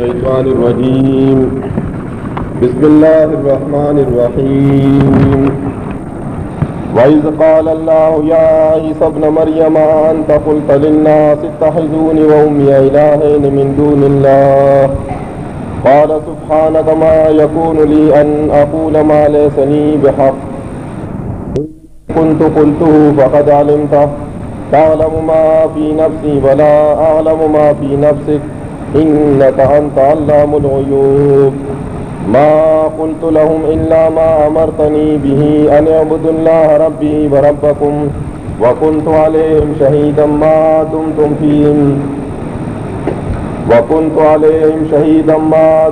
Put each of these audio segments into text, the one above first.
الشيطان الرجيم بسم الله الرحمن الرحيم وإذ قال الله يا عيسى ابن مريم أنت قلت للناس اتخذوني وأمي إلهين من دون الله قال سبحانك ما يكون لي أن أقول ما ليس لي بحق كنت قلته فقد علمته تعلم ما في نفسي ولا أعلم ما في نفسك إنك أنت علام الغيوب ما قلت لهم إلا ما أمرتني به أن اعبدوا الله ربي وربكم وكنت عليهم شهيدا ما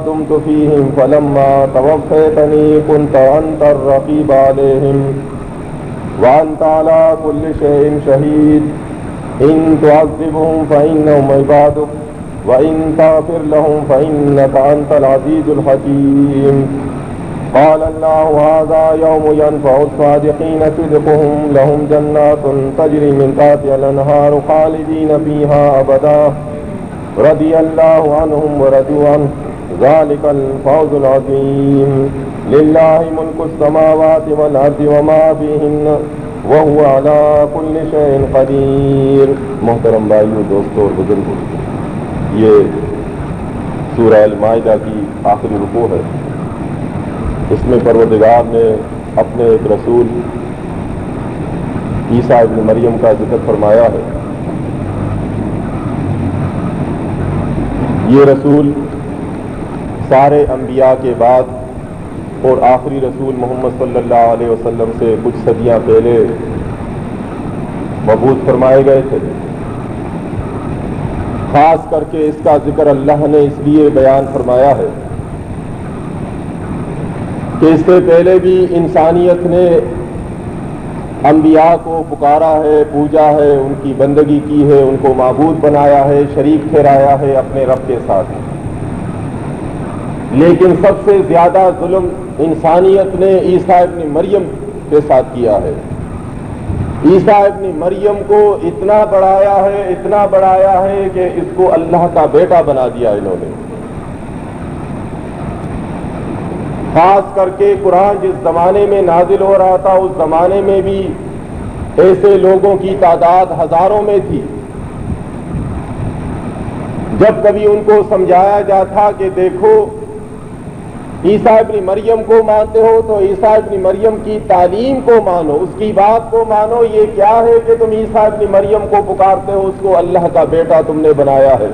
دمت فيهم فلما توفيتني كنت أنت الرقيب عليهم وأنت على كل شيء شهيد إن تعذبهم فإنهم عبادك وإن تغفر لهم فإنك أنت العزيز الحكيم قال الله هذا يوم ينفع الصادقين صدقهم لهم جنات تجري من تحتها الأنهار خالدين فيها أبدا رضي الله عنهم ورضوا عنه ذلك الفوز العظيم لله ملك السماوات والأرض وما فيهن وهو على كل شيء قدیر۔ محترم بھائیو، دوستو اور بزرگوں، یہ سورہ المائدہ کی آخری رکوع ہے۔ اس میں پروردگار نے اپنے ایک رسول عیسیٰ ابن مریم کا ذکر فرمایا ہے۔ یہ رسول سارے انبیاء کے بعد اور آخری رسول محمد صلی اللہ علیہ وسلم سے کچھ صدیاں پہلے مبعوث فرمائے گئے تھے۔ خاص کر کے اس کا ذکر اللہ نے اس لیے بیان فرمایا ہے کہ اس سے پہلے بھی انسانیت نے انبیاء کو پکارا ہے، پوجا ہے، ان کی بندگی کی ہے، ان کو معبود بنایا ہے، شریک ٹھہرایا ہے اپنے رب کے ساتھ، لیکن سب سے زیادہ ظلم انسانیت نے عیسیٰ ابن مریم کے ساتھ کیا ہے۔ عیسیٰ ابن مریم کو اتنا بڑھایا ہے کہ اس کو اللہ کا بیٹا بنا دیا انہوں نے۔ خاص کر کے قرآن جس زمانے میں نازل ہو رہا تھا اس زمانے میں بھی ایسے لوگوں کی تعداد ہزاروں میں تھی۔ جب کبھی ان کو سمجھایا جاتا کہ دیکھو عیسیٰ ابن مریم کو مانتے ہو تو عیسیٰ ابن مریم کی تعلیم کو مانو، اس کی بات کو مانو، یہ کیا ہے کہ تم عیسیٰ ابن مریم کو پکارتے ہو، اس کو اللہ کا بیٹا تم نے بنایا ہے۔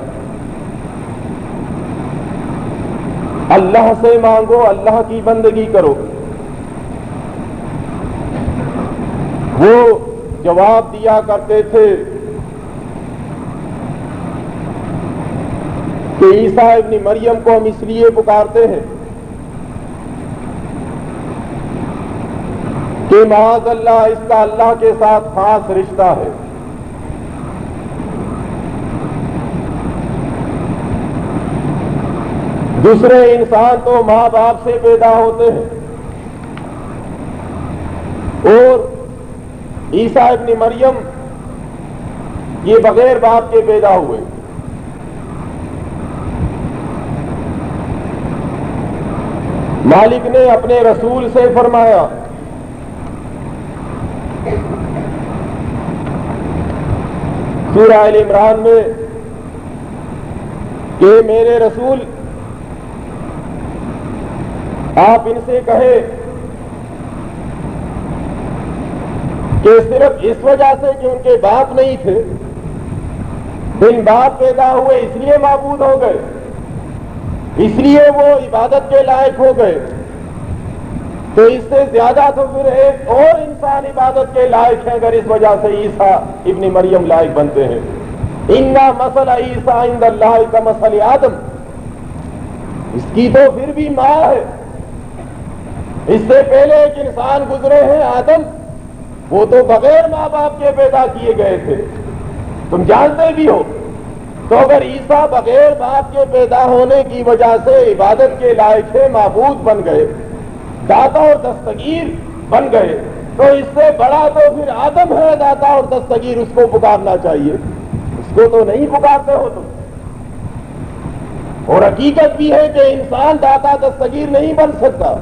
اللہ سے مانگو، اللہ کی بندگی کرو۔ وہ جواب دیا کرتے تھے کہ عیسیٰ ابن مریم کو ہم اس لیے پکارتے ہیں کہ معاذ اللہ اس کا اللہ کے ساتھ خاص رشتہ ہے۔ دوسرے انسان تو ماں باپ سے پیدا ہوتے ہیں اور عیسیٰ ابن مریم یہ بغیر باپ کے پیدا ہوئے۔ مالک نے اپنے رسول سے فرمایا سورہ آل عمران میں کہ میرے رسول آپ ان سے کہے کہ صرف اس وجہ سے کہ ان کے باپ نہیں تھے، بن باپ پیدا ہوئے اس لیے معبود ہو گئے، اس لیے وہ عبادت کے لائق ہو گئے، تو اس سے زیادہ تو پھر ایک اور انسان عبادت کے لائق ہے اگر اس وجہ سے عیسیٰ ابن مریم لائق بنتے ہیں۔ اِنَّ مَثَلَ عِیسَىٰ عِندَ اللَّهِ كَمَثَلِ آدَمَ، اس کی تو پھر بھی ماں ہے۔ اس سے پہلے ایک انسان گزرے ہیں آدم، وہ تو بغیر ماں باپ کے پیدا کیے گئے تھے، تم جانتے بھی ہو۔ تو اگر عیسیٰ بغیر باپ کے پیدا ہونے کی وجہ سے عبادت کے لائق ہے، معبود بن گئے، داتا اور دستگیر بن گئے، تو اس سے بڑا تو پھر آدم ہے داتا اور دستگیر، اس کو پکارنا چاہیے، اس کو تو نہیں پکارتے ہو تم۔ اور حقیقت بھی ہے کہ انسان داتا دستگیر نہیں بن سکتا.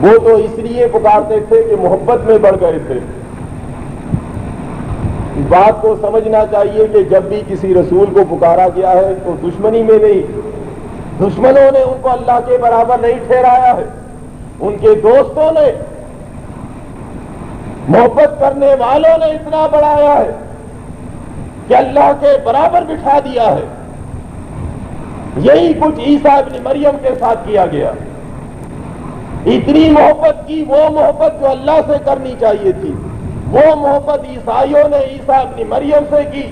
وہ تو اس لیے پکارتے تھے کہ محبت میں بڑھ گئے تھے. اس بات کو سمجھنا چاہیے کہ جب بھی کسی رسول کو پکارا گیا ہے تو دشمنی میں نہیں. دشمنوں نے ان کو اللہ کے برابر نہیں ٹھہرایا ہے، ان کے دوستوں نے، محبت کرنے والوں نے اتنا بڑھایا ہے کہ اللہ کے برابر بٹھا دیا ہے. یہی کچھ عیسیٰ ابن مریم کے ساتھ کیا گیا. اتنی محبت کی، وہ محبت جو اللہ سے کرنی چاہیے تھی، وہ محبت عیسائیوں نے عیسیٰ ابن مریم سے کی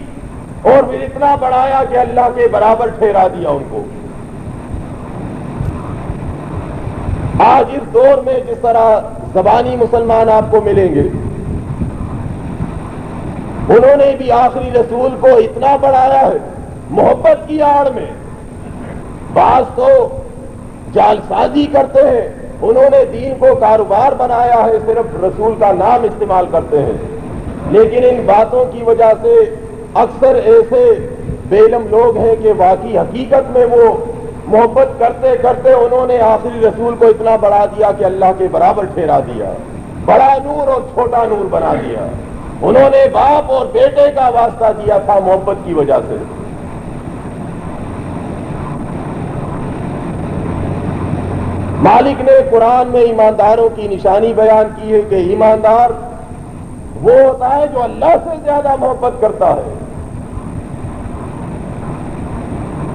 اور پھر اتنا بڑھایا کہ اللہ کے برابر ٹھہرا دیا ان کو. آج اس دور میں جس طرح زبانی مسلمان آپ کو ملیں گے، انہوں نے بھی آخری رسول کو اتنا بڑھایا ہے محبت کی آڑ میں. بعض تو جال سازی کرتے ہیں، انہوں نے دین کو کاروبار بنایا ہے، صرف رسول کا نام استعمال کرتے ہیں. لیکن ان باتوں کی وجہ سے اکثر ایسے بے علم لوگ ہیں کہ واقعی حقیقت میں وہ محبت کرتے کرتے انہوں نے آخری رسول کو اتنا بڑھا دیا کہ اللہ کے برابر ٹھہرا دیا، بڑا نور اور چھوٹا نور بنا دیا. انہوں نے باپ اور بیٹے کا واسطہ دیا تھا محبت کی وجہ سے. مالک نے قرآن میں ایمانداروں کی نشانی بیان کی ہے کہ ایماندار وہ ہوتا ہے جو اللہ سے زیادہ محبت کرتا ہے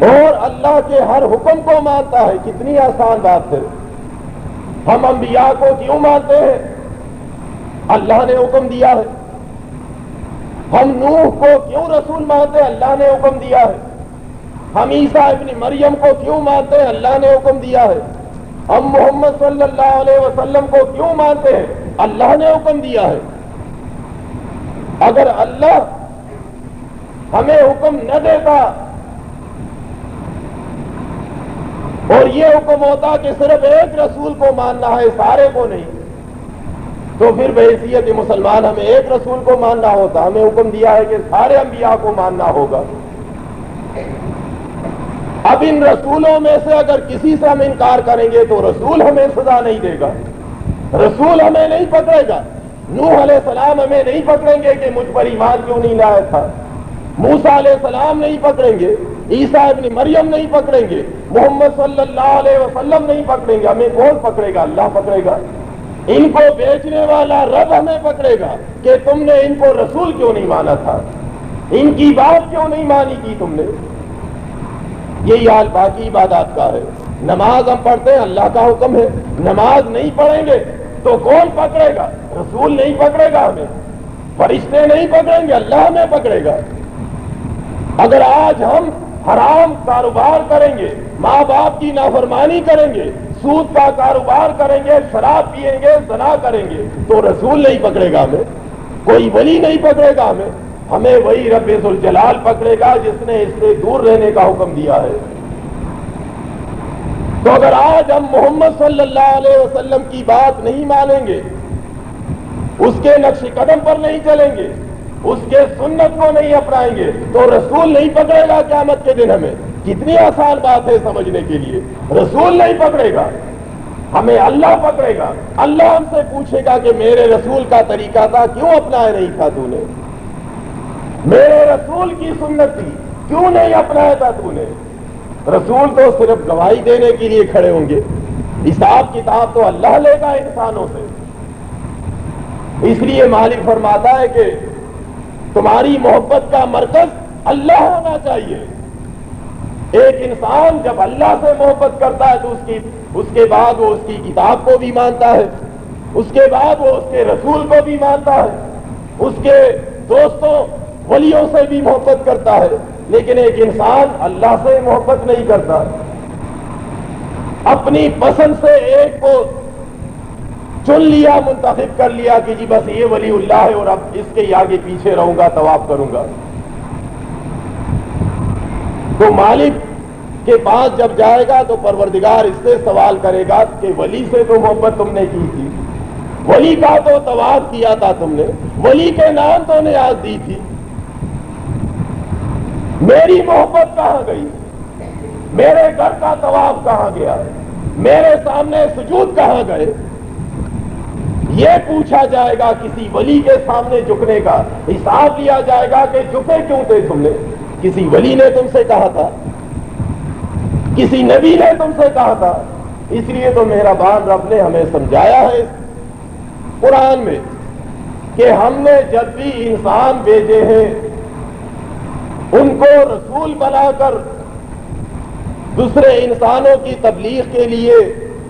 اور اللہ کے ہر حکم کو مانتا ہے. کتنی آسان بات ہے. ہم انبیاء کو کیوں مانتے ہیں؟ اللہ نے حکم دیا ہے. ہم نوح کو کیوں رسول مانتے ہیں؟ اللہ نے حکم دیا ہے. ہم عیسیٰ ابن مریم کو کیوں مانتے ہیں؟ اللہ نے حکم دیا ہے. ہم محمد صلی اللہ علیہ وسلم کو کیوں مانتے ہیں؟ اللہ نے حکم دیا ہے. اگر اللہ ہمیں حکم نہ دیتا اور یہ حکم ہوتا کہ صرف ایک رسول کو ماننا ہے، سارے کو نہیں، تو پھر بحیثیت مسلمان ہمیں ایک رسول کو ماننا ہوتا. ہمیں حکم دیا ہے کہ سارے انبیاء کو ماننا ہوگا. اب ان رسولوں میں سے اگر کسی سے ہم انکار کریں گے تو رسول ہمیں سزا نہیں دے گا، رسول ہمیں نہیں پکڑے گا. نوح علیہ السلام ہمیں نہیں پکڑیں گے کہ مجھ پر ایمان کیوں نہیں لایا تھا. موسیٰ علیہ السلام نہیں پکڑیں گے، عیسیٰ ابن مریم نہیں پکڑیں گے، محمد صلی اللہ علیہ وسلم نہیں پکڑیں گے. ہمیں کون پکڑے گا؟ اللہ پکڑے گا. ان کو بیچنے والا رب ہمیں پکڑے گا کہ تم نے ان کو رسول کیوں نہیں مانا تھا، ان کی بات کیوں نہیں مانی کی تم نے. یہی حال باقی عبادات کا ہے. نماز ہم پڑھتے ہیں، اللہ کا حکم ہے. نماز نہیں پڑھیں گے تو کون پکڑے گا؟ رسول نہیں پکڑے گا ہمیں، فرشتے نہیں پکڑیں گے، اللہ ہمیں پکڑے گا. اگر آج ہم حرام کاروبار کریں گے، ماں باپ کی نافرمانی کریں گے، سود کا کاروبار کریں گے، شراب پیئیں گے، زنا کریں گے، تو رسول نہیں پکڑے گا ہمیں، کوئی ولی نہیں پکڑے گا ہمیں. ہمیں وہی رب ذوالجلال پکڑے گا جس نے اس سے دور رہنے کا حکم دیا ہے. تو اگر آج ہم محمد صلی اللہ علیہ وسلم کی بات نہیں مانیں گے، اس کے نقش قدم پر نہیں چلیں گے، اس کے سنت کو نہیں اپنائیں گے، تو رسول نہیں پکڑے گا قیامت کے دن ہمیں. کتنی آسان بات ہے سمجھنے کے لیے. رسول نہیں پکڑے گا ہمیں، اللہ پکڑے گا. اللہ ہم سے پوچھے گا کہ میرے رسول کا طریقہ تھا، کیوں اپنایا نہیں تھا تو نے؟ میرے رسول کی سنت تھی، کیوں نہیں اپنایا تھا تو نے؟ رسول تو صرف گواہی دینے کے لیے کھڑے ہوں گے، حساب کتاب تو اللہ لے گا انسانوں سے. اس لیے مالک فرماتا ہے کہ تمہاری محبت کا مرکز اللہ ہونا چاہیے. ایک انسان جب اللہ سے محبت کرتا ہے تو اس کے بعد وہ اس کی کتاب کو بھی مانتا ہے، اس کے بعد وہ اس کے رسول کو بھی مانتا ہے، اس کے دوستوں ولیوں سے بھی محبت کرتا ہے. لیکن ایک انسان اللہ سے محبت نہیں کرتا، اپنی پسند سے ایک کو چن لیا، منتخب کر لیا کہ جی بس یہ ولی اللہ ہے اور اب اس کے آگے پیچھے رہوں گا، طواف کروں گا. تو مالک کے پاس جب جائے گا تو پروردگار اس سے سوال کرے گا کہ ولی سے تو محبت تم نے کی تھی، ولی کا تو طواف کیا تھا تم نے، ولی کے نام تو نیاز دی تھی، میری محبت کہاں گئی؟ میرے گھر کا طواف کہاں گیا؟ میرے سامنے سجود کہاں گئے؟ یہ پوچھا جائے گا کسی ولی کے سامنے جھکنے کا، حساب لیا جائے گا کہ جھکے کیوں تھے تم نے؟ کسی ولی نے تم سے کہا تھا؟ کسی نبی نے تم سے کہا تھا؟ اس لیے تو مہربان رب نے ہمیں سمجھایا ہے قرآن میں کہ ہم نے جب بھی انسان بھیجے ہیں ان کو رسول بنا کر دوسرے انسانوں کی تبلیغ کے لیے،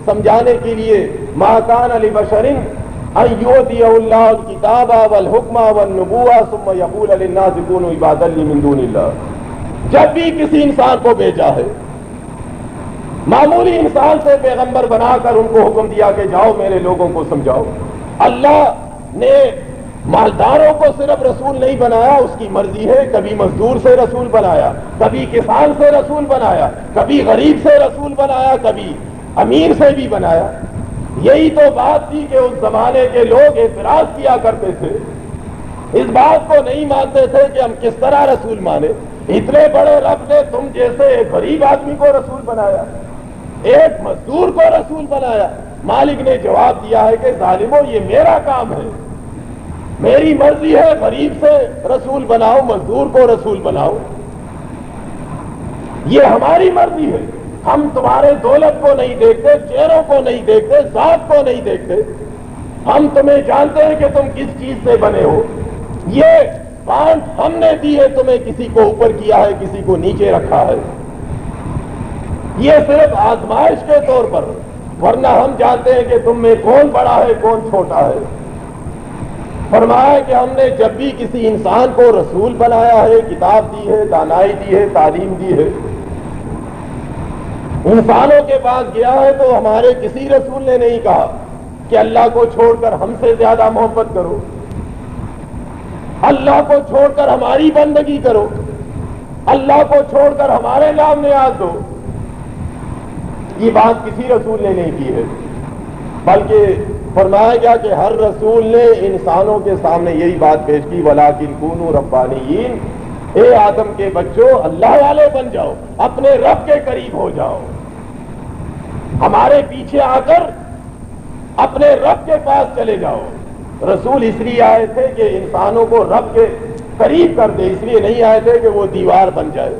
سمجھانے کے لیے، ما کان لبشر ان یؤتیہ اللہ الکتاب والحکم والنبوۃ ثم یقول للناس کونوا عبادا لی من دون اللہ۔ جب بھی کسی انسان کو بھیجا ہے، معمولی انسان سے پیغمبر بنا کر ان کو حکم دیا کہ جاؤ میرے لوگوں کو سمجھاؤ۔ اللہ نے مالداروں کو صرف رسول نہیں بنایا، اس کی مرضی ہے، کبھی مزدور سے رسول بنایا، کبھی کسان سے رسول بنایا، کبھی غریب سے رسول بنایا، کبھی امیر سے بھی بنایا۔ یہی تو بات تھی کہ اس زمانے کے لوگ اعتراض کیا کرتے تھے، اس بات کو نہیں مانتے تھے کہ ہم کس طرح رسول مانے، اتنے بڑے رب نے تم جیسے ایک غریب آدمی کو رسول بنایا، ایک مزدور کو رسول بنایا۔ مالک نے جواب دیا ہے کہ ظالمو، یہ میرا کام ہے، میری مرضی ہے، غریب سے رسول بناؤ، مزدور کو رسول بناؤ، یہ ہماری مرضی ہے۔ ہم تمہارے دولت کو نہیں دیکھتے، چہروں کو نہیں دیکھتے، ذات کو نہیں دیکھتے، ہم تمہیں جانتے ہیں کہ تم کس چیز سے بنے ہو۔ یہ بانٹ ہم نے دی ہے تمہیں، کسی کو اوپر کیا ہے، کسی کو نیچے رکھا ہے، یہ صرف آزمائش کے طور پر، ورنہ ہم جانتے ہیں کہ تم میں کون بڑا ہے کون چھوٹا ہے۔ فرمایا کہ ہم نے جب بھی کسی انسان کو رسول بنایا ہے، کتاب دی ہے، دانائی دی ہے، تعلیم دی ہے، انسانوں کے پاس گیا ہے تو ہمارے کسی رسول نے نہیں کہا کہ اللہ کو چھوڑ کر ہم سے زیادہ محبت کرو، اللہ کو چھوڑ کر ہماری بندگی کرو، اللہ کو چھوڑ کر ہمارے نام نیاز دو۔ یہ بات کسی رسول نے نہیں کی ہے، بلکہ فرمایا گیا کہ ہر رسول نے انسانوں کے سامنے یہی بات پیش کی، وَلَٰكِن كُونُوا رَبَّانِيِّينَ، اے آدم کے بچوں اللہ والے بن جاؤ، اپنے رب کے قریب ہو جاؤ، ہمارے پیچھے آ کر اپنے رب کے پاس چلے جاؤ۔ رسول اس لیے آئے تھے کہ انسانوں کو رب کے قریب کر دے، اس لیے نہیں آئے تھے کہ وہ دیوار بن جائے۔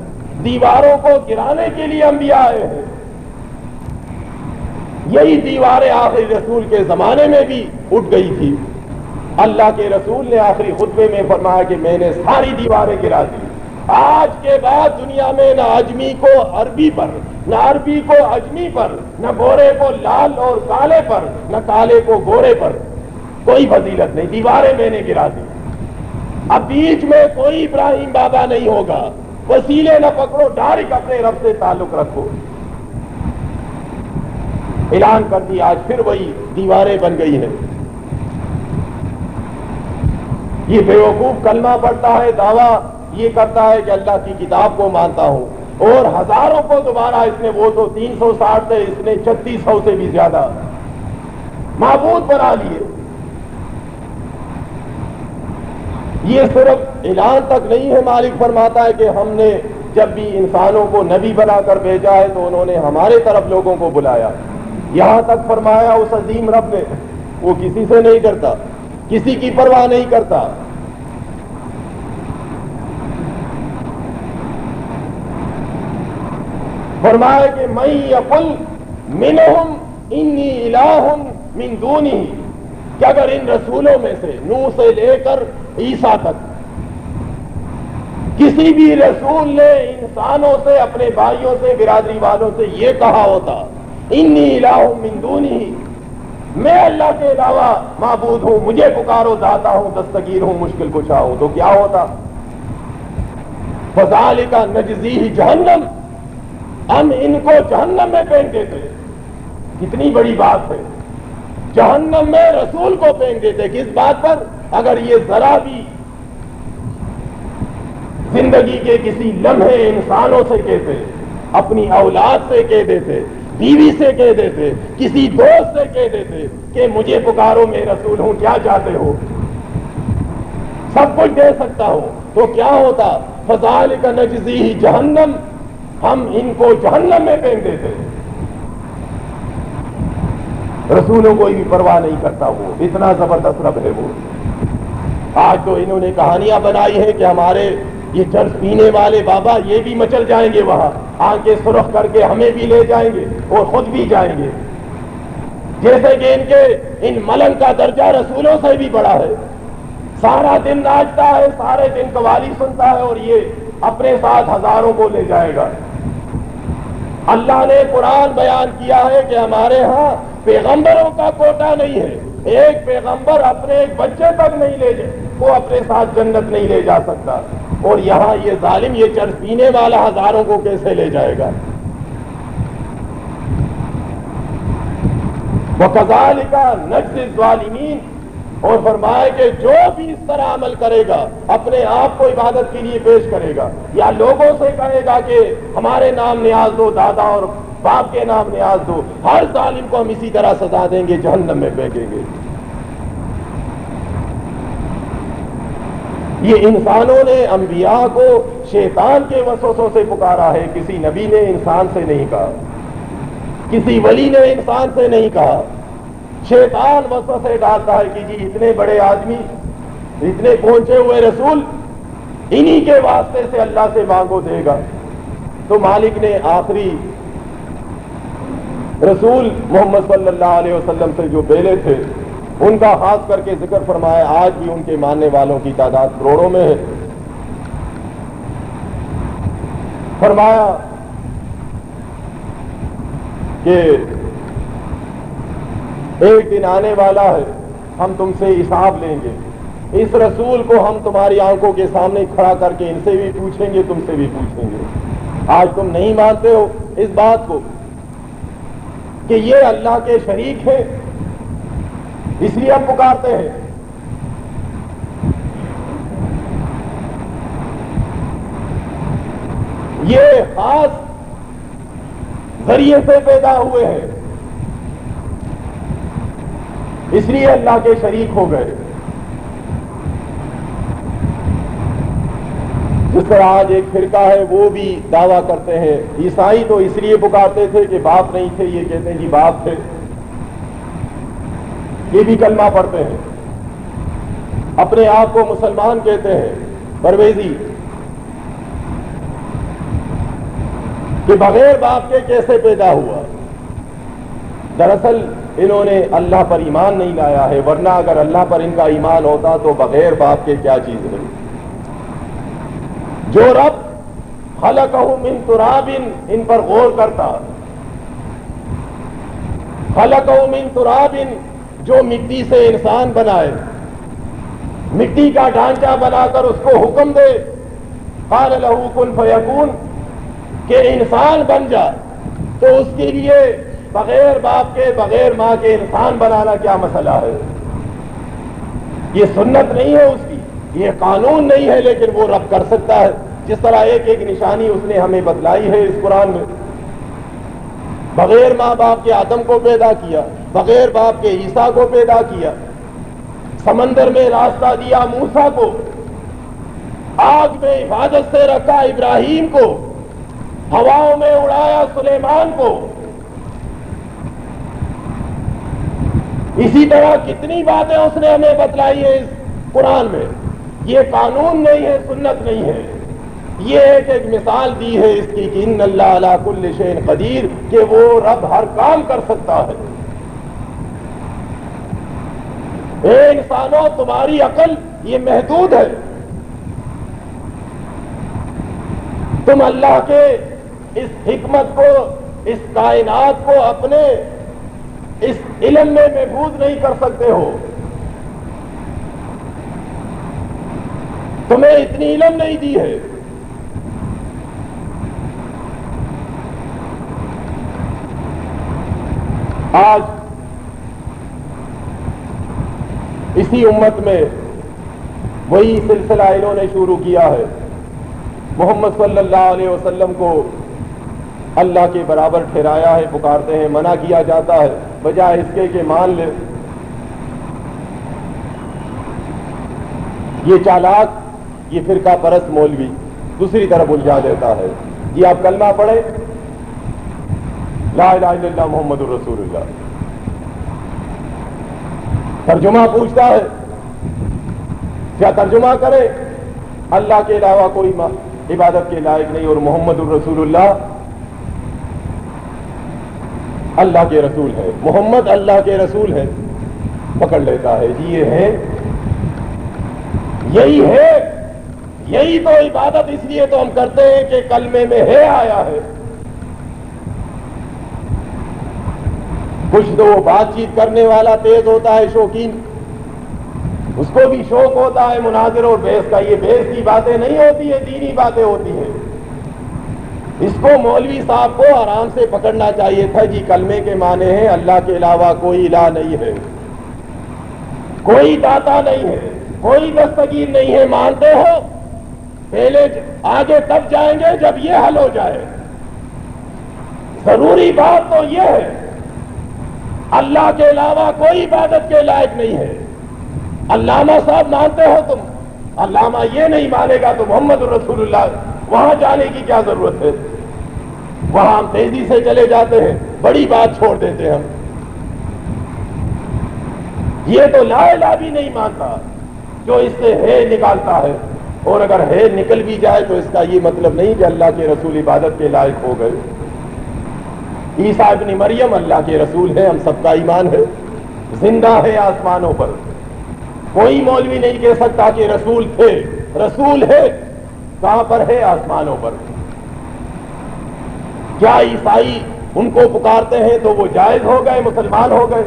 دیواروں کو گرانے کے لیے انبیاء آئے ہیں، یہی دیواریں آخری رسول کے زمانے میں بھی اٹھ گئی تھی۔ اللہ کے رسول نے آخری خطبے میں فرمایا کہ میں نے ساری دیواریں گرا دی، آج کے بعد دنیا میں نہ اجمی کو عربی پر، نہ عربی کو اجمی پر، نہ گورے کو لال اور کالے پر، نہ کالے کو گورے پر کوئی فضیلت نہیں، دیواریں میں نے گرا دی۔ اب بیچ میں کوئی ابراہیم بابا نہیں ہوگا، وسیلے نہ پکڑو، ڈائریکٹ اپنے رب سے تعلق رکھو۔ اعلان کر دی، آج پھر وہی دیواریں بن گئی ہیں۔ یہ بیوقوف کلمہ پڑھتا ہے، دعویٰ یہ کرتا ہے کہ اللہ کی کتاب کو مانتا ہوں، اور ہزاروں کو دوبارہ اس نے، وہ تو 360 تھے، اس نے 3600 سے بھی زیادہ معبود بنا لیے۔ یہ صرف اعلان تک نہیں ہے، مالک فرماتا ہے کہ ہم نے جب بھی انسانوں کو نبی بنا کر بھیجا ہے تو انہوں نے ہمارے طرف لوگوں کو بلایا۔ یہاں تک فرمایا اس عظیم رب نے، وہ کسی سے نہیں ڈرتا، کسی کی پرواہ نہیں کرتا۔ فرمایا کہ من یقل منہم انی الہ من دونہ، کہ اگر ان رسولوں میں سے، نوح سے لے کر عیسیٰ تک، کسی بھی رسول نے انسانوں سے، اپنے بھائیوں سے، برادری والوں سے یہ کہا ہوتا انی الہ من دونہ، میں اللہ کے علاوہ معبود ہوں، مجھے پکارو، داتا ہوں، دستگیر ہوں، مشکل کشا ہوں، تو کیا ہوتا؟ فذالک نجزیہ جہنم، ہم ان کو جہنم میں پھینک دیتے۔ کتنی بڑی بات ہے، جہنم میں رسول کو پھینک دیتے۔ کس بات پر؟ اگر یہ ذرا بھی زندگی کے کسی لمحے انسانوں سے کہتے، اپنی اولاد سے کہہ دیتے، بیوی سے کہہ دیتے، کسی دوست سے کہہ دیتے کہ مجھے پکارو، میں رسول ہوں، کیا چاہتے ہو، سب کچھ دے سکتا ہوں، تو کیا ہوتا؟ فذالک نجزیہ جہنم، ہم ان کو جہنم میں پھینک دیتے. رسولوں کو بھی پرواہ نہیں کرتا، وہ اتنا زبردست رب ہے وہ. آج تو انہوں نے کہانیاں بنائی ہیں کہ ہمارے یہ چرس پینے والے بابا یہ بھی مچل جائیں گے وہاں، آنکھیں سرخ کر کے ہمیں بھی لے جائیں گے اور خود بھی جائیں گے، جیسے کہ ان ملنگ کا درجہ رسولوں سے بھی بڑا ہے. سارا دن ناچتا ہے، سارے دن قوالی سنتا ہے، اور یہ اپنے ساتھ ہزاروں کو لے جائے گا. اللہ نے قرآن بیان کیا ہے کہ ہمارے ہاں پیغمبروں کا کوٹا نہیں ہے. ایک پیغمبر اپنے ایک بچے تک نہیں لے جائے، وہ اپنے ساتھ جنت نہیں لے جا سکتا، اور یہاں یہ ظالم یہ چرس پینے والا ہزاروں کو کیسے لے جائے گا. وَكَذَلِكَ نَجْزِي الظَّالِمِينَ، اور فرمایا کہ جو بھی اس طرح عمل کرے گا، اپنے آپ کو عبادت کے لیے پیش کرے گا یا لوگوں سے کہے گا کہ ہمارے نام نیاز دو، دادا اور باپ کے نام نیاز دو، ہر ظالم کو ہم اسی طرح سزا دیں گے، جہنم میں پھینکیں گے. یہ انسانوں نے انبیاء کو شیطان کے وسوسوں سے پکارا ہے، کسی نبی نے انسان سے نہیں کہا، کسی ولی نے انسان سے نہیں کہا. شیطان وسوسے ڈالتا ہے کہ جی اتنے بڑے آدمی، اتنے پہنچے ہوئے رسول، انہی کے واسطے سے اللہ سے مانگو دے گا. تو مالک نے آخری رسول محمد صلی اللہ علیہ وسلم سے جو بیلے تھے ان کا خاص کر کے ذکر فرمایا. آج بھی ان کے ماننے والوں کی تعداد کروڑوں میں ہے. فرمایا کہ ایک دن آنے والا ہے، ہم تم سے حساب لیں گے. اس رسول کو ہم تمہاری آنکھوں کے سامنے کھڑا کر کے ان سے بھی پوچھیں گے، تم سے بھی پوچھیں گے. آج تم نہیں مانتے ہو اس بات کو کہ یہ اللہ کے شریک ہیں، اس لیے ہم پکارتے ہیں. یہ خاص ذریعے سے پیدا ہوئے ہیں، اس لیے اللہ کے شریک ہو گئے. جس طرح آج ایک فرقہ ہے وہ بھی دعویٰ کرتے ہیں، عیسائی تو اس لیے پکارتے تھے کہ باپ نہیں تھے، یہ کہتے ہیں جی باپ تھے. یہ بھی کلمہ پڑھتے ہیں، اپنے آپ کو مسلمان کہتے ہیں. پرویزی کہ بغیر باپ کے کیسے پیدا ہوا؟ دراصل انہوں نے اللہ پر ایمان نہیں لایا ہے، ورنہ اگر اللہ پر ان کا ایمان ہوتا تو بغیر باپ کے کیا چیز ہے. جو رب خلقہ من تراب، ان پر غور کرتا. خلقہ من تراب، جو مٹی سے انسان بنائے، مٹی کا ڈھانچہ بنا کر اس کو حکم دے قال لہ کن فیکون، کہ انسان بن جا، تو اس کے لیے بغیر باپ کے بغیر ماں کے انسان بنانا کیا مسئلہ ہے؟ یہ سنت نہیں ہے اس کی، یہ قانون نہیں ہے، لیکن وہ رب کر سکتا ہے. جس طرح ایک ایک نشانی اس نے ہمیں بتلائی ہے اس قرآن میں. بغیر ماں باپ کے آدم کو پیدا کیا، بغیر باپ کے عیسیٰ کو پیدا کیا، سمندر میں راستہ دیا موسیٰ کو، آگ میں حفاظت سے رکھا ابراہیم کو، ہواؤں میں اڑایا سلیمان کو. اسی طرح کتنی باتیں اس نے ہمیں بتلائی ہیں اس قرآن میں. یہ قانون نہیں ہے، سنت نہیں ہے، یہ ایک مثال دی ہے اس کی کہ ان اللہ علی کل شیء قدیر، کہ وہ رب ہر کام کر سکتا ہے. اے انسانوں، تمہاری عقل یہ محدود ہے. تم اللہ کے اس حکمت کو، اس کائنات کو اپنے اس علم میں محفوظ نہیں کر سکتے ہو. تمہیں اتنی علم نہیں دی ہے. آج اسی امت میں وہی سلسلہ انہوں نے شروع کیا ہے. محمد صلی اللہ علیہ وسلم کو اللہ کے برابر ٹھہرایا ہے، پکارتے ہیں، منع کیا جاتا ہے، بجائے اس کے کہ مان لے. یہ چالاک، یہ فرقہ پرست مولوی دوسری طرف الجھا دیتا ہے. جی آپ کلمہ پڑھیں لا الہ الا اللہ محمد الرسول اللہ. ترجمہ پوچھتا ہے کیا ترجمہ کرے؟ اللہ کے علاوہ کوئی عبادت کے لائق نہیں اور محمد الرسول اللہ اللہ کے رسول ہے. محمد اللہ کے رسول ہے. پکڑ لیتا ہے جی یہ ہے، یہی ہے، یہی تو عبادت اس لیے تو ہم کرتے ہیں کہ کلمے میں ہے آیا ہے. کچھ تو وہ بات چیت کرنے والا تیز ہوتا ہے، شوقین، اس کو بھی شوق ہوتا ہے مناظر اور بحث کا. یہ بحث کی باتیں نہیں ہوتی ہیں، دینی باتیں ہوتی ہیں. اس کو مولوی صاحب کو آرام سے پکڑنا چاہیے تھا. جی کلمے کے معنی ہیں اللہ کے علاوہ کوئی الہ نہیں ہے، کوئی داتا نہیں ہے، کوئی دستگیر نہیں ہے. مانتے ہو؟ پہلے آگے تب جائیں گے جب یہ حل ہو جائے. ضروری بات تو یہ ہے اللہ کے علاوہ کوئی عبادت کے لائق نہیں ہے. علامہ صاحب مانتے ہو تم؟ علامہ یہ نہیں مانے گا تو محمد الرسول اللہ. وہاں جانے کی کیا ضرورت ہے؟ وہاں ہم تیزی سے چلے جاتے ہیں، بڑی بات چھوڑ دیتے ہیں ہم. یہ تو لا الہ بھی نہیں مانتا جو اس سے ہے نکالتا ہے. اور اگر ہے نکل بھی جائے تو اس کا یہ مطلب نہیں کہ اللہ کے رسول عبادت کے لائق ہو گئے. عیسیٰ ابن مریم اللہ کے رسول ہے، ہم سب کا ایمان ہے. زندہ ہے آسمانوں پر. کوئی مولوی نہیں کہہ سکتا کہ رسول تھے. رسول ہے. کہاں پر ہے؟ آسمانوں پر. کیا عیسائی ان کو پکارتے ہیں تو وہ جائز ہو گئے، مسلمان ہو گئے؟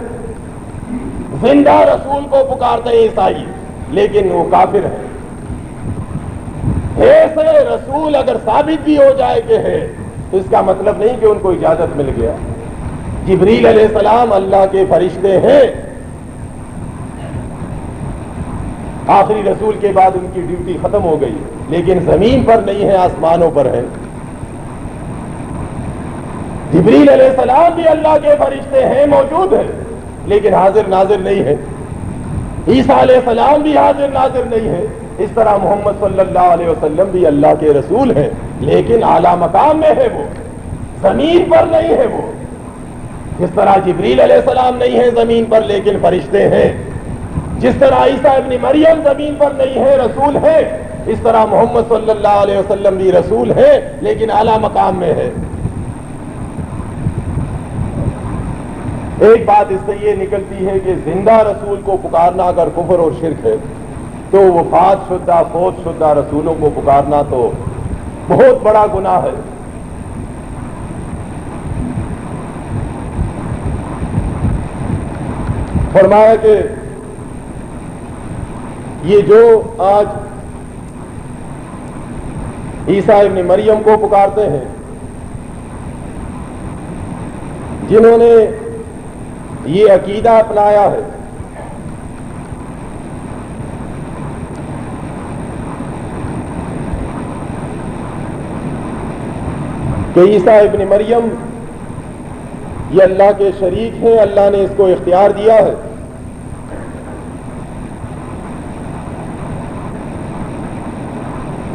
زندہ رسول کو پکارتے ہیں عیسائی، لیکن وہ کافر ہیں. ایسے رسول اگر ثابت بھی ہو جائے کہ ہے تو اس کا مطلب نہیں کہ ان کو اجازت مل گیا. جبریل علیہ السلام اللہ کے فرشتے ہیں. آخری رسول کے بعد ان کی ڈیوٹی ختم ہو گئی، لیکن زمین پر نہیں ہے، آسمانوں پر ہے. جبریل علیہ السلام بھی اللہ کے فرشتے ہیں، موجود ہیں، لیکن حاضر ناظر نہیں ہے. عیسیٰ علیہ السلام بھی حاضر ناظر نہیں ہے. اس طرح محمد صلی اللہ علیہ وسلم بھی اللہ کے رسول ہیں، لیکن اعلیٰ مقام میں ہے، وہ زمین پر نہیں ہے. وہ جس طرح جبریل علیہ السلام نہیں ہے زمین پر لیکن فرشتے ہیں، جس طرح عیسیٰ ابن مریم زمین پر نہیں ہے رسول ہے، اس طرح محمد صلی اللہ علیہ وسلم بھی رسول ہے لیکن اعلیٰ مقام میں ہے. ایک بات اس سے یہ نکلتی ہے کہ زندہ رسول کو پکارنا اگر کفر اور شرک ہے تو وفات شدہ فوت شدہ رسولوں کو پکارنا تو بہت بڑا گناہ ہے. فرمایا کہ یہ جو آج عیسیٰ ابن مریم کو پکارتے ہیں، جنہوں نے یہ عقیدہ اپنایا ہے کہ عیسیٰ ابن مریم یہ اللہ کے شریک ہیں، اللہ نے اس کو اختیار دیا ہے،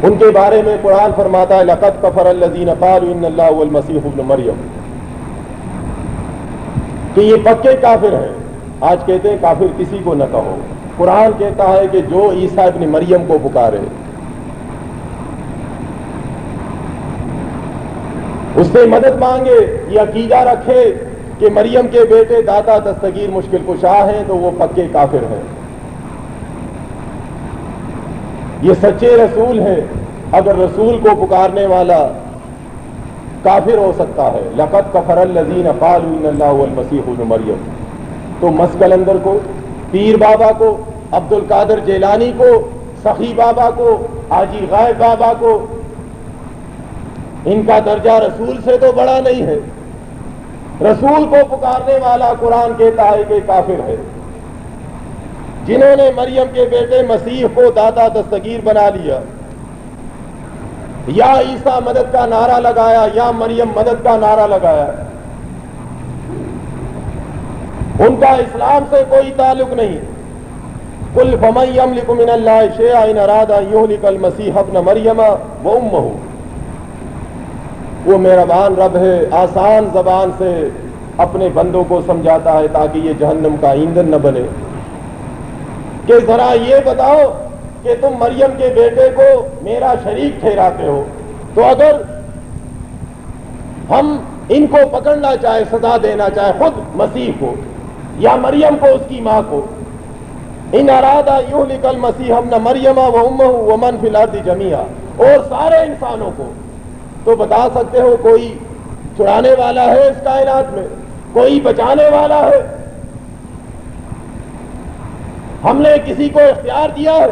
ان کے بارے میں قرآن فرماتا ہے لقد کفر الذین قالوا ان اللہ هو المسیح ابن مریم، کہ یہ پکے کافر ہیں. آج کہتے ہیں کافر کسی کو نہ کہو. قرآن کہتا ہے کہ جو عیسیٰ ابن مریم کو پکارے، اس سے مدد مانگے، یہ عقیدہ رکھے کہ مریم کے بیٹے داتا دستگیر مشکل کشا ہیں، تو وہ پکے کافر ہیں. یہ سچے رسول ہیں. اگر رسول کو پکارنے والا کافر ہو سکتا ہے، لقد کفر الذین قالوا ان اللہ هو المسیح ابن مریم، تو مسکلندر کو، پیر بابا کو، عبد القادر جیلانی کو، سخی بابا کو، حاجی غائب بابا کو، ان کا درجہ رسول سے تو بڑا نہیں ہے. رسول کو پکارنے والا قرآن کہتا ہے کہ کافر ہے. جنہوں نے مریم کے بیٹے مسیح کو داتا دستگیر بنا لیا، یا عیسیٰ مدد کا نعرہ لگایا یا مریم مدد کا نعرہ لگایا، ان کا اسلام سے کوئی تعلق نہیں. قل فمن یملک من اللہ شیئا ان اراد ان یہلک المسیح ابن مریم وامہ، وہ مہربان رب ہے، آسان زبان سے اپنے بندوں کو سمجھاتا ہے تاکہ یہ جہنم کا ایندھن نہ بنے، کہ ذرا یہ بتاؤ کہ تم مریم کے بیٹے کو میرا شریک ٹھہراتے ہو، تو اگر ہم ان کو پکڑنا چاہے، سزا دینا چاہے خود مسیح کو یا مریم کو اس کی ماں کو، ان ارادہ یہلک المسیح ابن مریم وامہ ومن فی الارض جمیعا، اور سارے انسانوں کو، تو بتا سکتے ہو کوئی چھڑانے والا ہے اس کائنات میں، کوئی بچانے والا ہے؟ ہم نے کسی کو اختیار دیا ہے؟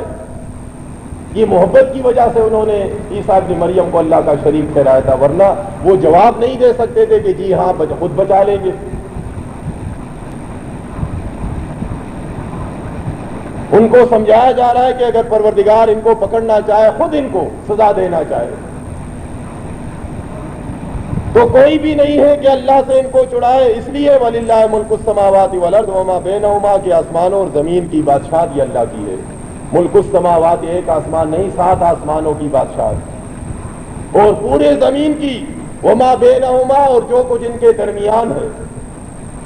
یہ محبت کی وجہ سے انہوں نے عیسیٰ ابن مریم کو اللہ کا شریک ٹھہرایا تھا، ورنہ وہ جواب نہیں دے سکتے تھے کہ جی ہاں خود بچا لیں گے۔ ان کو سمجھایا جا رہا ہے کہ اگر پروردگار ان کو پکڑنا چاہے، خود ان کو سزا دینا چاہے، تو کوئی بھی نہیں ہے کہ اللہ سے ان کو چھڑائے۔ اس لیے وَلِلَّهِ مُلْكُ السَّمَاوَاتِ وَالْأَرْضِ وَمَا بَيْنَهُمَا، کہ آسمانوں اور زمین کی بادشاہت یہ اللہ کی ہے۔ ملک السماوات، ایک آسمان نہیں، 7 آسمانوں کی بادشاہت، اور پورے زمین کی، وما بینہما، اور جو کچھ ان کے درمیان ہے،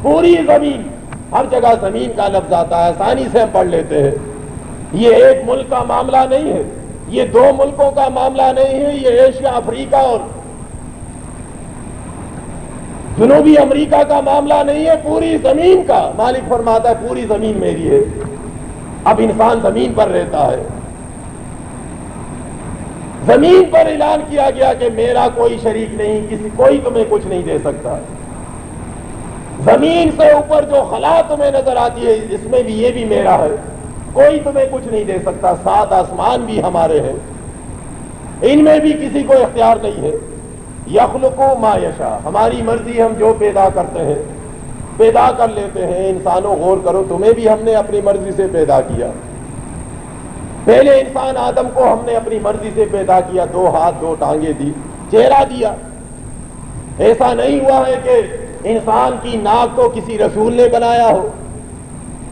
پوری زمین، ہر جگہ زمین کا لفظ آتا ہے، آسانی سے ہم پڑھ لیتے ہیں۔ یہ ایک ملک کا معاملہ نہیں ہے، یہ 2 ملکوں کا معاملہ نہیں ہے، یہ ایشیا، افریقہ اور جنوبی امریکہ کا معاملہ نہیں ہے، پوری زمین کا مالک فرماتا ہے پوری زمین میری ہے۔ اب انسان زمین پر رہتا ہے، زمین پر اعلان کیا گیا کہ میرا کوئی شریک نہیں، کوئی تمہیں کچھ نہیں دے سکتا۔ زمین سے اوپر جو خلا تمہیں نظر آتی ہے، اس میں بھی یہ بھی میرا ہے، کوئی تمہیں کچھ نہیں دے سکتا۔ 7 آسمان بھی ہمارے ہیں، ان میں بھی کسی کو اختیار نہیں ہے۔ یخلق ما یشاء، ہماری مرضی ہم جو پیدا کرتے ہیں پیدا کر لیتے ہیں۔ انسانوں غور کرو، تمہیں بھی ہم نے اپنی مرضی سے پیدا کیا۔ پہلے انسان آدم کو ہم نے اپنی مرضی سے پیدا کیا، 2 ہاتھ 2 ٹانگیں دی، چہرہ دیا۔ ایسا نہیں ہوا ہے کہ انسان کی ناک کو کسی رسول نے بنایا ہو،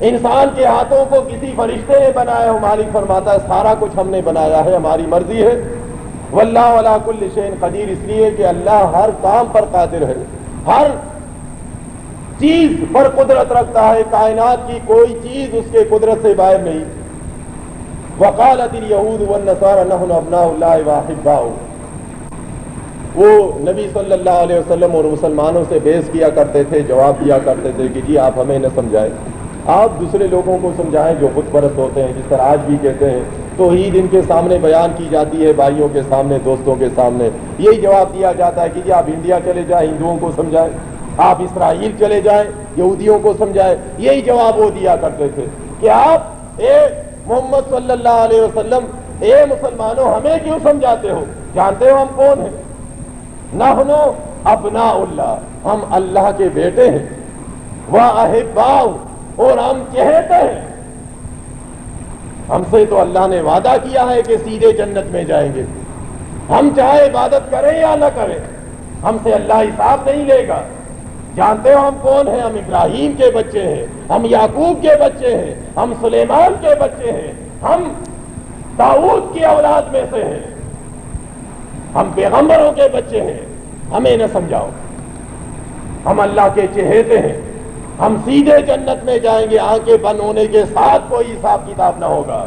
انسان کے ہاتھوں کو کسی فرشتے نے بنایا ہو۔ مالک فرماتا ہے سارا کچھ ہم نے بنایا ہے، ہماری مرضی ہے۔ واللہ علی کل شیء قدیر، اس لیے کہ اللہ ہر کام پر قادر ہے، ہر چیز پر قدرت رکھتا ہے، کائنات کی کوئی چیز اس کے قدرت سے باہر نہیں۔ وقالت الیہود والنصارى نحن ابناء اللہ واحباؤہ، وہ نبی صلی اللہ علیہ وسلم اور مسلمانوں سے بحث کیا کرتے تھے، جواب دیا کرتے تھے کہ جی آپ ہمیں نہ سمجھائیں، آپ دوسرے لوگوں کو سمجھائیں جو خود پرست ہوتے ہیں، جس طرح آج بھی کہتے ہیں توحید ان کے سامنے بیان کی جاتی ہے، بھائیوں کے سامنے، دوستوں کے سامنے یہی جواب دیا جاتا ہے کہ جی آپ انڈیا چلے جائیں، ہندوؤں کو سمجھائیں، آپ اسرائیل چلے جائیں، یہودیوں کو سمجھائیں۔ یہی جواب وہ دیا کرتے تھے کہ آپ اے محمد صلی اللہ علیہ وسلم، اے مسلمانوں ہمیں کیوں سمجھاتے ہو؟ جانتے ہو ہم کون ہیں؟ نحن ابناء اللہ، ہم اللہ کے بیٹے ہیں، واحباؤہ، اور ہم چہتے ہیں۔ ہم سے تو اللہ نے وعدہ کیا ہے کہ سیدھے جنت میں جائیں گے، ہم چاہے عبادت کریں یا نہ کریں، ہم سے اللہ حساب نہیں لے گا۔ جانتے ہو ہم کون ہیں؟ ہم ابراہیم کے بچے ہیں، ہم یعقوب کے بچے ہیں، ہم سلیمان کے بچے ہیں، ہم داؤد کی اولاد میں سے ہیں، ہم پیغمبروں کے بچے ہیں، ہمیں نہ سمجھاؤ، ہم اللہ کے چہیتے ہیں، ہم سیدھے جنت میں جائیں گے، آنکھیں بند ہونے کے ساتھ کوئی حساب کتاب نہ ہوگا،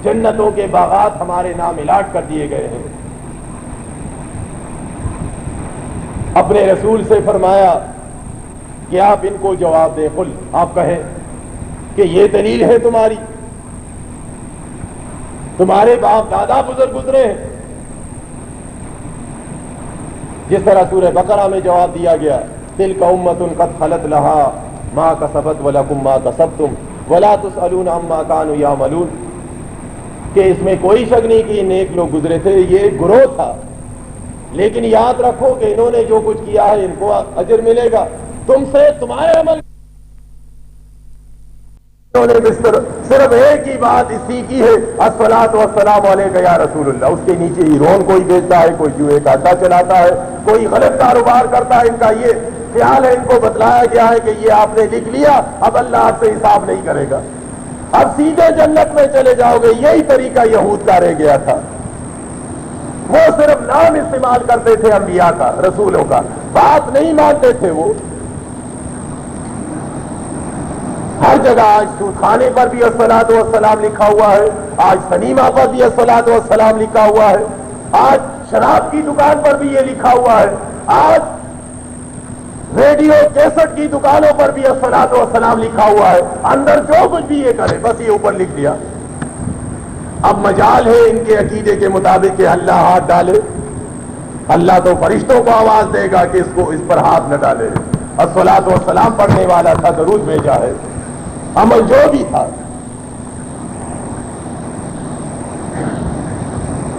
جنتوں کے باغات ہمارے نام الاٹ کر دیے گئے ہیں۔ اپنے رسول سے فرمایا کہ آپ ان کو جواب دیں، قل، آپ کہیں کہ یہ دلیل ہے تمہاری، تمہارے باپ دادا بزرگ گزرے ہیں، جس طرح سورہ بقرہ میں جواب دیا گیا، تلک امۃ قد خلت لہا ما کسبت ولکم ما کسبتم ولا تسألون عما کانوا یعملون، کہ اس میں کوئی شک نہیں کہ نیک لوگ گزرے تھے، یہ ایک گروہ تھا، لیکن یاد رکھو کہ انہوں نے جو کچھ کیا ہے ان کو اجر ملے گا، تم سے تمہارے عمل۔ انہوں نے صرف ایک ہی بات اسی کی ہے، الصلاۃ والسلام علیک یا رسول اللہ، اس کے نیچے ایرون کوئی بیچتا ہے، کوئی جوئے کا اڈا چلاتا ہے، کوئی غلط کاروبار کرتا ہے، ان کا یہ خیال ہے، ان کو بتلایا گیا ہے کہ یہ آپ نے لکھ لیا، اب اللہ آپ سے حساب نہیں کرے گا۔ اب سیدھے جنت میں چلے جاؤ گے. یہی طریقہ یہود کا رہ گیا تھا. وہ صرف نام استعمال کرتے تھے انبیاء کا, رسولوں کا, بات نہیں مانتے تھے. وہ ہر جگہ آج سود خانے پر بھی الصلاۃ والسلام لکھا ہوا ہے, آج سنیما پر بھی الصلاۃ والسلام لکھا ہوا ہے, آج شراب کی دکان پر بھی یہ لکھا ہوا ہے, آج ریڈیو کیسٹ کی دکانوں پر بھی الصلاۃ والسلام لکھا ہوا ہے. اندر جو کچھ بھی یہ کرے بس یہ اوپر لکھ دیا. اب مجال ہے ان کے عقیدے کے مطابق کہ اللہ ہاتھ ڈالے. اللہ تو فرشتوں کو آواز دے گا کہ اس پر ہاتھ نہ ڈالے. الصلاۃ والسلام پڑھنے والا تھا, درود بھیجا ہے. عمل جو بھی تھا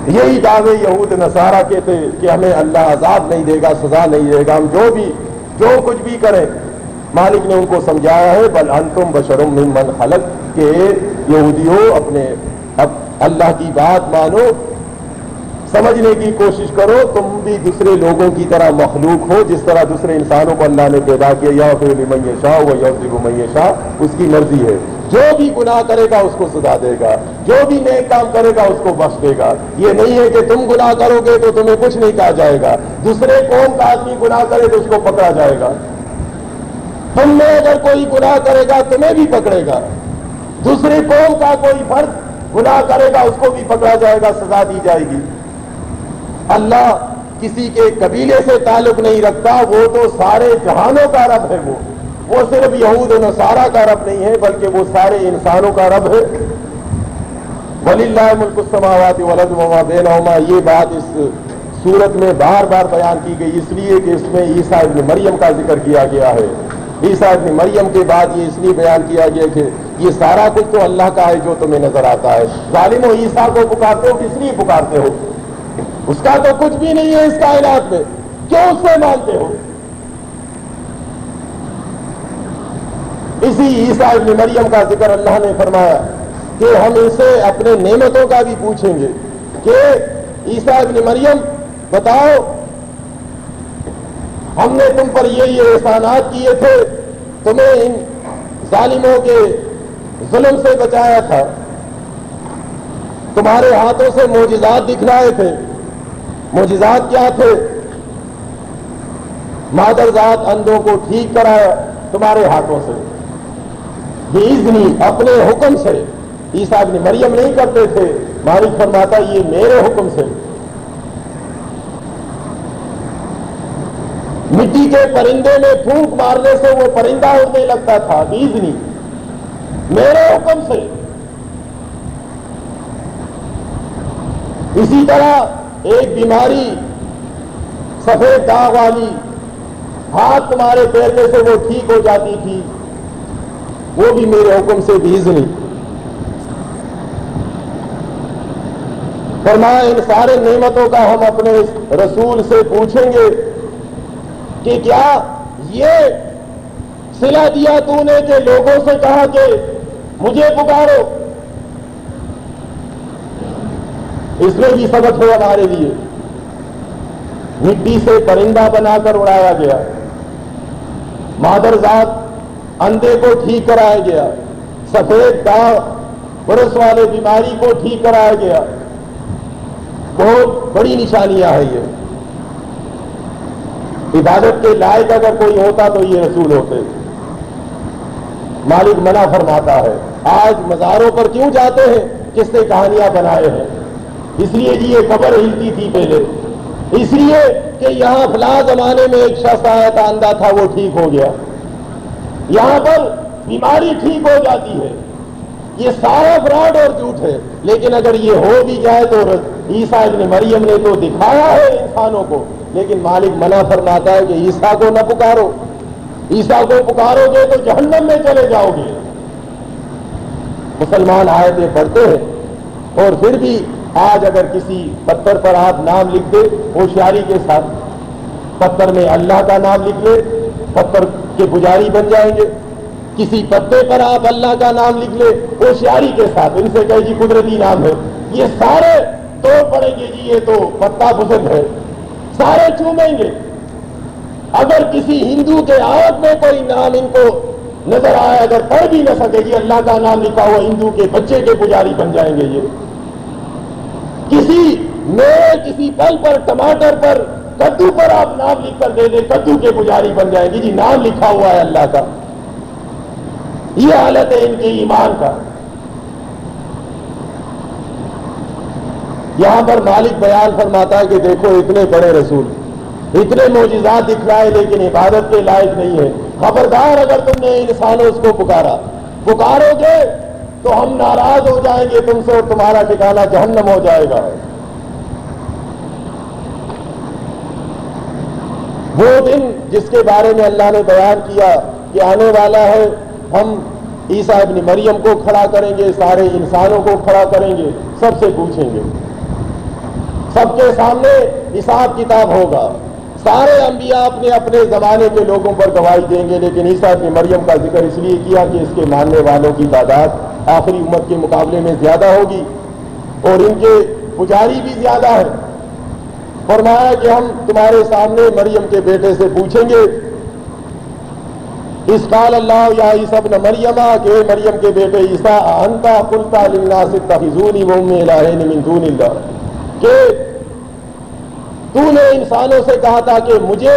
یہی دعوے یہود نصارہ کے تھے کہ ہمیں اللہ عذاب نہیں دے گا, سزا نہیں دے گا, ہم جو کچھ بھی کریں. مالک نے ان کو سمجھایا ہے بل انتم بشر ممن خلق, کہ یہودیوں اپنے اب اللہ کی بات مانو, سمجھنے کی کوشش کرو. تم بھی دوسرے لوگوں کی طرح مخلوق ہو, جس طرح دوسرے انسانوں کو اللہ نے پیدا کیا. یغفر لمن یشاء ویعذب من یشاء, اس کی مرضی ہے. جو بھی گناہ کرے گا اس کو سزا دے گا, جو بھی نیک کام کرے گا اس کو بخش دے گا. یہ نہیں ہے کہ تم گناہ کرو گے تو تمہیں کچھ نہیں کہا جائے گا. دوسرے قوم کا آدمی گناہ کرے تو اس کو پکڑا جائے گا. تم میں اگر کوئی گناہ کرے گا تمہیں بھی پکڑے گا. دوسری قوم کا کوئی فرد گناہ کرے گا اس کو بھی پکڑا جائے گا, سزا دی جائے گی. اللہ کسی کے قبیلے سے تعلق نہیں رکھتا, وہ تو سارے جہانوں کا رب ہے. وہ صرف یہود و نصارہ کا رب نہیں ہے بلکہ وہ سارے انسانوں کا رب ہے. وَلِلَّهِ مُلْكُ السَّمَاوَاتِ وَالْأَرْضِ وَمَا بَيْنَهُمَا, یہ بات اس سورت میں بار بار بیان کی گئی, اس لیے کہ اس میں عیسیٰ ابن مریم کا ذکر کیا گیا ہے. عیسیٰ ابن مریم کے بعد یہ اس لیے بیان کیا گیا کہ یہ سارا کچھ تو اللہ کا ہے جو تمہیں نظر آتا ہے. ظالمو, عیسیٰ کو پکارتے ہو کس لیے پکارتے ہو؟ اس کا تو کچھ بھی نہیں ہے اس کائنات میں, کیوں اس سے مانتے ہو؟ اسی عیسیٰ ابن مریم کا ذکر اللہ نے فرمایا کہ ہم اسے اپنے نعمتوں کا بھی پوچھیں گے کہ عیسیٰ ابن مریم بتاؤ, ہم نے تم پر یہ احسانات کیے تھے, تمہیں ان ظالموں کے ظلم سے بچایا تھا, تمہارے ہاتھوں سے معجزات دکھلائے تھے. معجزات کیا تھے؟ مادر ذات اندھوں کو ٹھیک کرایا تمہارے ہاتھوں سے, بِإِذْنِی, اپنے حکم سے. عیسیٰ ابن مریم نہیں کرتے تھے, مالک فرماتا یہ میرے حکم سے. مٹی کے پرندے میں پھونک مارنے سے وہ پرندہ اڑنے لگتا تھا, بِإِذْنِی, میرے حکم سے. اسی طرح ایک بیماری سفید داغ والی ہاتھ تمہارے پھیرنے سے وہ ٹھیک ہو جاتی تھی, وہ بھی میرے حکم سے بِإِذْنِی. فرمایا ان سارے نعمتوں کا ہم اپنے رسول سے پوچھیں گے کہ کیا یہ صلہ دیا تو نے کہ لوگوں سے کہا کہ مجھے پکارو؟ اس میں بھی سبق ہے ہمارے لیے. مٹی سے پرندہ بنا کر اڑایا گیا, مادر ذات اندھے کو ٹھیک کرایا گیا, سفید داغ برس والے بیماری کو ٹھیک کرایا گیا. بہت بڑی نشانیاں ہیں یہ. عبادت کے لائق اگر کوئی ہوتا تو یہ رسول ہوتے. مالک منع فرماتا ہے. آج مزاروں پر کیوں جاتے ہیں؟ کس نے کہانیاں بنائے ہیں. اس لیے جی یہ قبر ہلتی تھی پہلے, اس لیے کہ یہاں فلاں زمانے میں ایک شخص آیا تھا, اندھا تھا, وہ ٹھیک ہو گیا. یہاں پر بیماری ٹھیک ہو جاتی ہے. یہ سارا فراڈ اور جھوٹ ہے. لیکن اگر یہ ہو بھی جائے تو عیسیٰ ابن مریم نے تو دکھایا ہے انسانوں کو, لیکن مالک منع فرماتا ہے کہ عیسیٰ کو نہ پکارو. عیسیٰ کو پکارو گے تو جہنم میں چلے جاؤ گے. مسلمان آیتیں پڑھتے ہیں اور پھر بھی آج اگر کسی پتھر پر آپ نام لکھ دے ہوشیاری کے ساتھ, پتھر میں اللہ کا نام لکھ لے, پتھر کے پجاری بن جائیں گے. کسی پتے پر آپ اللہ کا نام لکھ لے ہوشیاری کے ساتھ, ان سے کہے جی قدرتی نام ہے, یہ سارے توڑ پڑیں گے جی یہ تو پتا بزرگ ہے, سارے چومیں گے. اگر کسی ہندو کے آیت میں کوئی نام ان کو نظر آئے اگر پڑھ بھی نہ سکے جی اللہ کا نام لکھا ہوا ہندو کے بچے کے پجاری بن جائیں گے یہ. کسی پھل پر ٹماٹر پر کدو پر آپ نام لکھ کر دے دیں کدو کے پجاری بن جائیں گے جی نام لکھا ہوا ہے اللہ کا. یہ حالت ہے ان کے ایمان کا. یہاں پر مالک بیان فرماتا ہے کہ دیکھو اتنے بڑے رسول اتنے معجزات دکھلائے لیکن عبادت کے لائق نہیں ہے. خبردار اگر تم نے انسانوں اس کو پکارو گے تو ہم ناراض ہو جائیں گے تم سے اور تمہارا ٹھکانہ جہنم ہو جائے گا. وہ دن جس کے بارے میں اللہ نے بیان کیا کہ آنے والا ہے, ہم عیسیٰ ابن مریم کو کھڑا کریں گے, سارے انسانوں کو کھڑا کریں گے, سب سے پوچھیں گے, سب کے سامنے حساب کتاب ہوگا. سارے انبیاء اپنے اپنے زمانے کے لوگوں پر گواہی دیں گے لیکن عیسیٰ ابن مریم کا ذکر اس لیے کیا کہ اس کے ماننے والوں کی تعداد آخری امت کے مقابلے میں زیادہ ہوگی اور ان کے پجاری بھی زیادہ ہیں. فرمایا کہ ہم تمہارے سامنے مریم کے بیٹے سے پوچھیں گے. اس قال اللہ یا عیسیٰ ابن مریم کہ مریم کے بیٹے عیسیٰ انت قلت للناس اتخذونی وامي الہین من دون اللہ, کہ تو نے انسانوں سے کہا تھا کہ مجھے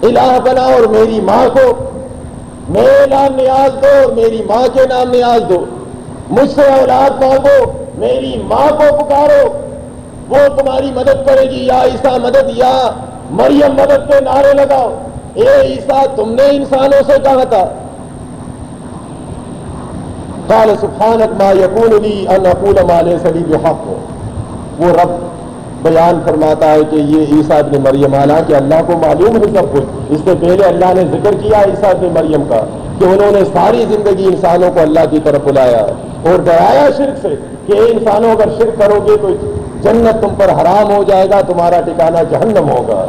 الہ بنا اور میری ماں کو میرے نام نیاز دو اور میری ماں کے نام نیاز دو, مجھ سے اولاد مانگو, میری ماں کو پکارو وہ تمہاری مدد کرے گی. یا عیسیٰ مدد, یا مریم مدد کے نعرے لگاؤ. اے عیسیٰ تم نے انسانوں سے کہا تھا. قال سبحانک ما یکون لی ان اقول ما لیس لی بحق. وہ رب بیان فرماتا ہے کہ یہ عیسیٰ ابن مریم, حالانکہ اللہ کو معلوم ہے سب کچھ. اس سے پہلے اللہ نے ذکر کیا عیسیٰ ابن مریم کا کہ انہوں نے ساری زندگی انسانوں کو اللہ کی طرف بلایا اور ڈرایا شرک سے کہ انسانوں اگر شرک کرو گے تو جنت تم پر حرام ہو جائے گا, تمہارا ٹھکانہ جہنم ہوگا,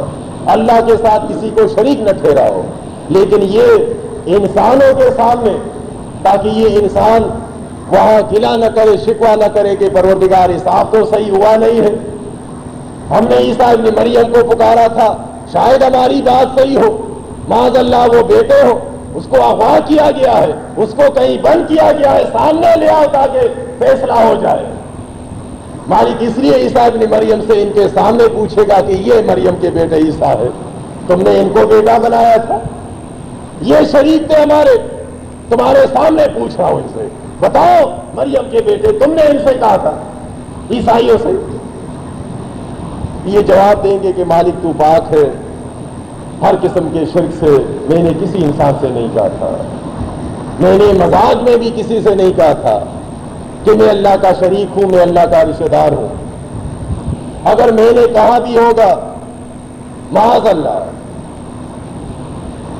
اللہ کے ساتھ کسی کو شریک نہ ٹھہراؤ. لیکن یہ انسانوں کے سامنے تاکہ یہ انسان وہاں گلا نہ کرے, شکوہ نہ کرے کہ پروردگار حساب تو صحیح ہوا نہیں ہے, ہم نے عیسیٰ ابن مریم کو پکارا تھا, شاید ہماری بات صحیح ہو, معاذ اللہ وہ بیٹے ہو, اس کو اغوا کیا گیا ہے, اس کو کہیں بند کیا گیا ہے, سامنے لے آؤ تاکہ فیصلہ ہو جائے. مالک اس لیے عیسیٰ ابن مریم سے ان کے سامنے پوچھے گا کہ یہ مریم کے بیٹے عیسیٰ ہے, تم نے ان کو بیٹا بنایا تھا, یہ شریک تھے ہمارے, تمہارے سامنے پوچھ رہا ہوں ان سے, بتاؤ مریم کے بیٹے تم نے ان سے کہا تھا عیسائیوں سے. یہ جواب دیں گے کہ مالک تو پاک ہے, ہر قسم کے شرک سے میں نے کسی انسان سے نہیں کہا تھا, میں نے مذاق میں بھی کسی سے نہیں کہا تھا کہ میں اللہ کا شریک ہوں, میں اللہ کا رشتہ دار ہوں. اگر میں نے کہا بھی ہوگا معاذ اللہ,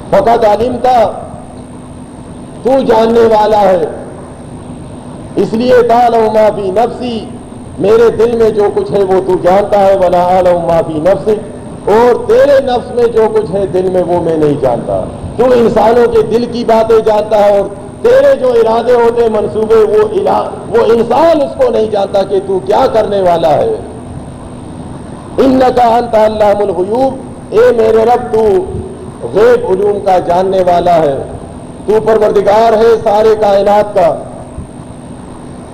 فقط علمت, تو جاننے والا ہے, اس لیے تعلم ما فی نفسی, میرے دل میں جو کچھ ہے وہ تو جانتا ہے, ولا اعلم ما فی نفسی, اور تیرے نفس میں جو کچھ ہے دل میں وہ میں نہیں جانتا. تو انسانوں کے دل کی باتیں جانتا ہے اور تیرے جو ارادے ہوتے منصوبے وہ انسان اس کو نہیں جانتا کہ تو کیا کرنے والا ہے. انک انت علام الغیوب, اے میرے رب تو غیب علوم کا جاننے والا ہے, تو پروردگار ہے سارے کائنات کا.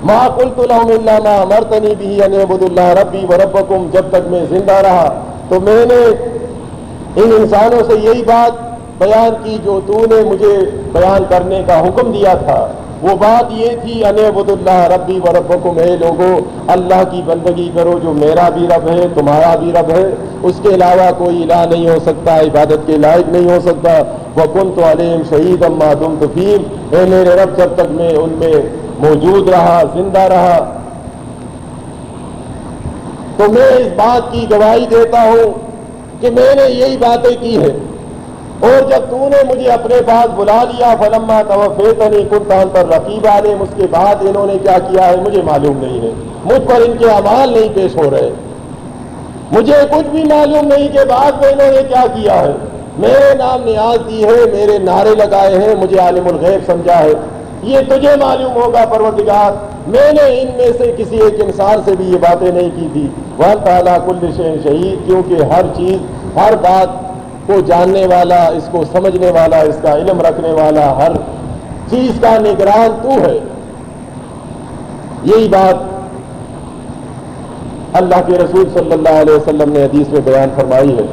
ما قلت لهم الا ما امرتنی به ان اعبدوا اللہ ربی وربکم, جب تک میں زندہ رہا تو میں نے ان انسانوں سے یہی بات بیان کی جو تو نے مجھے بیان کرنے کا حکم دیا تھا. وہ بات یہ تھی ان اعبدوا اللہ ربی وربکم, اے لوگو اللہ کی بندگی کرو جو میرا بھی رب ہے تمہارا بھی رب ہے, اس کے علاوہ کوئی الہ نہیں ہو سکتا, عبادت کے لائق نہیں ہو سکتا. وکنت علیہم شہیدا ما دمت فیہم, اے میرے رب جب تک میں ان میں موجود رہا, زندہ رہا, تو میں اس بات کی گواہی دیتا ہوں کہ میں نے یہی باتیں کی ہیں. اور جب تو نے مجھے اپنے پاس بلا لیا, فلما توفیتنی کنت انت الرقیب علیہم, اس کے بعد انہوں نے کیا کیا ہے مجھے معلوم نہیں ہے, مجھ پر ان کے اعمال نہیں پیش ہو رہے, مجھے کچھ بھی معلوم نہیں کہ بعد میں انہوں نے کیا کیا ہے. میرے نام نیاز دی ہے, میرے نعرے لگائے ہیں, مجھے عالم الغیب سمجھا ہے, یہ تجھے معلوم ہوگا پروردگار, میں نے ان میں سے کسی ایک انسان سے بھی یہ باتیں نہیں کی تھی. وَأَنْتَ عَلَىٰ كُلِّ شَيْءٍ شَهِيدٌ, کیونکہ ہر چیز, ہر بات کو جاننے والا، اس کو سمجھنے والا، اس کا علم رکھنے والا، ہر چیز کا نگران تو ہے۔ یہی بات اللہ کے رسول صلی اللہ علیہ وسلم نے حدیث میں بیان فرمائی ہے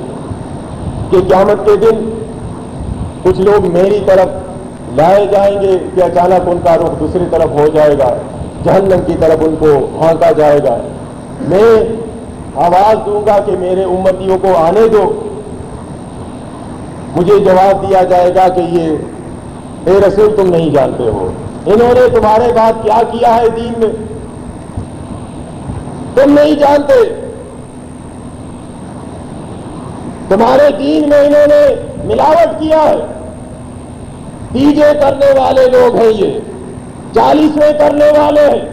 کہ قیامت کے دن کچھ لوگ میری طرف لائے جائیں گے کہ اچانک ان کا رخ دوسری طرف ہو جائے گا، جہنم کی طرف ان کو ہانکا جائے گا۔ میں آواز دوں گا کہ میرے امتیوں کو آنے دو، مجھے جواب دیا جائے گا کہ یہ اے رسول تم نہیں جانتے ہو، انہوں نے تمہارے بعد کیا کیا ہے دین میں، تم نہیں جانتے، تمہارے دین میں انہوں نے ملاوٹ کیا ہے، تیجے کرنے والے لوگ ہیں، یہ 40ویں کرنے والے ہیں،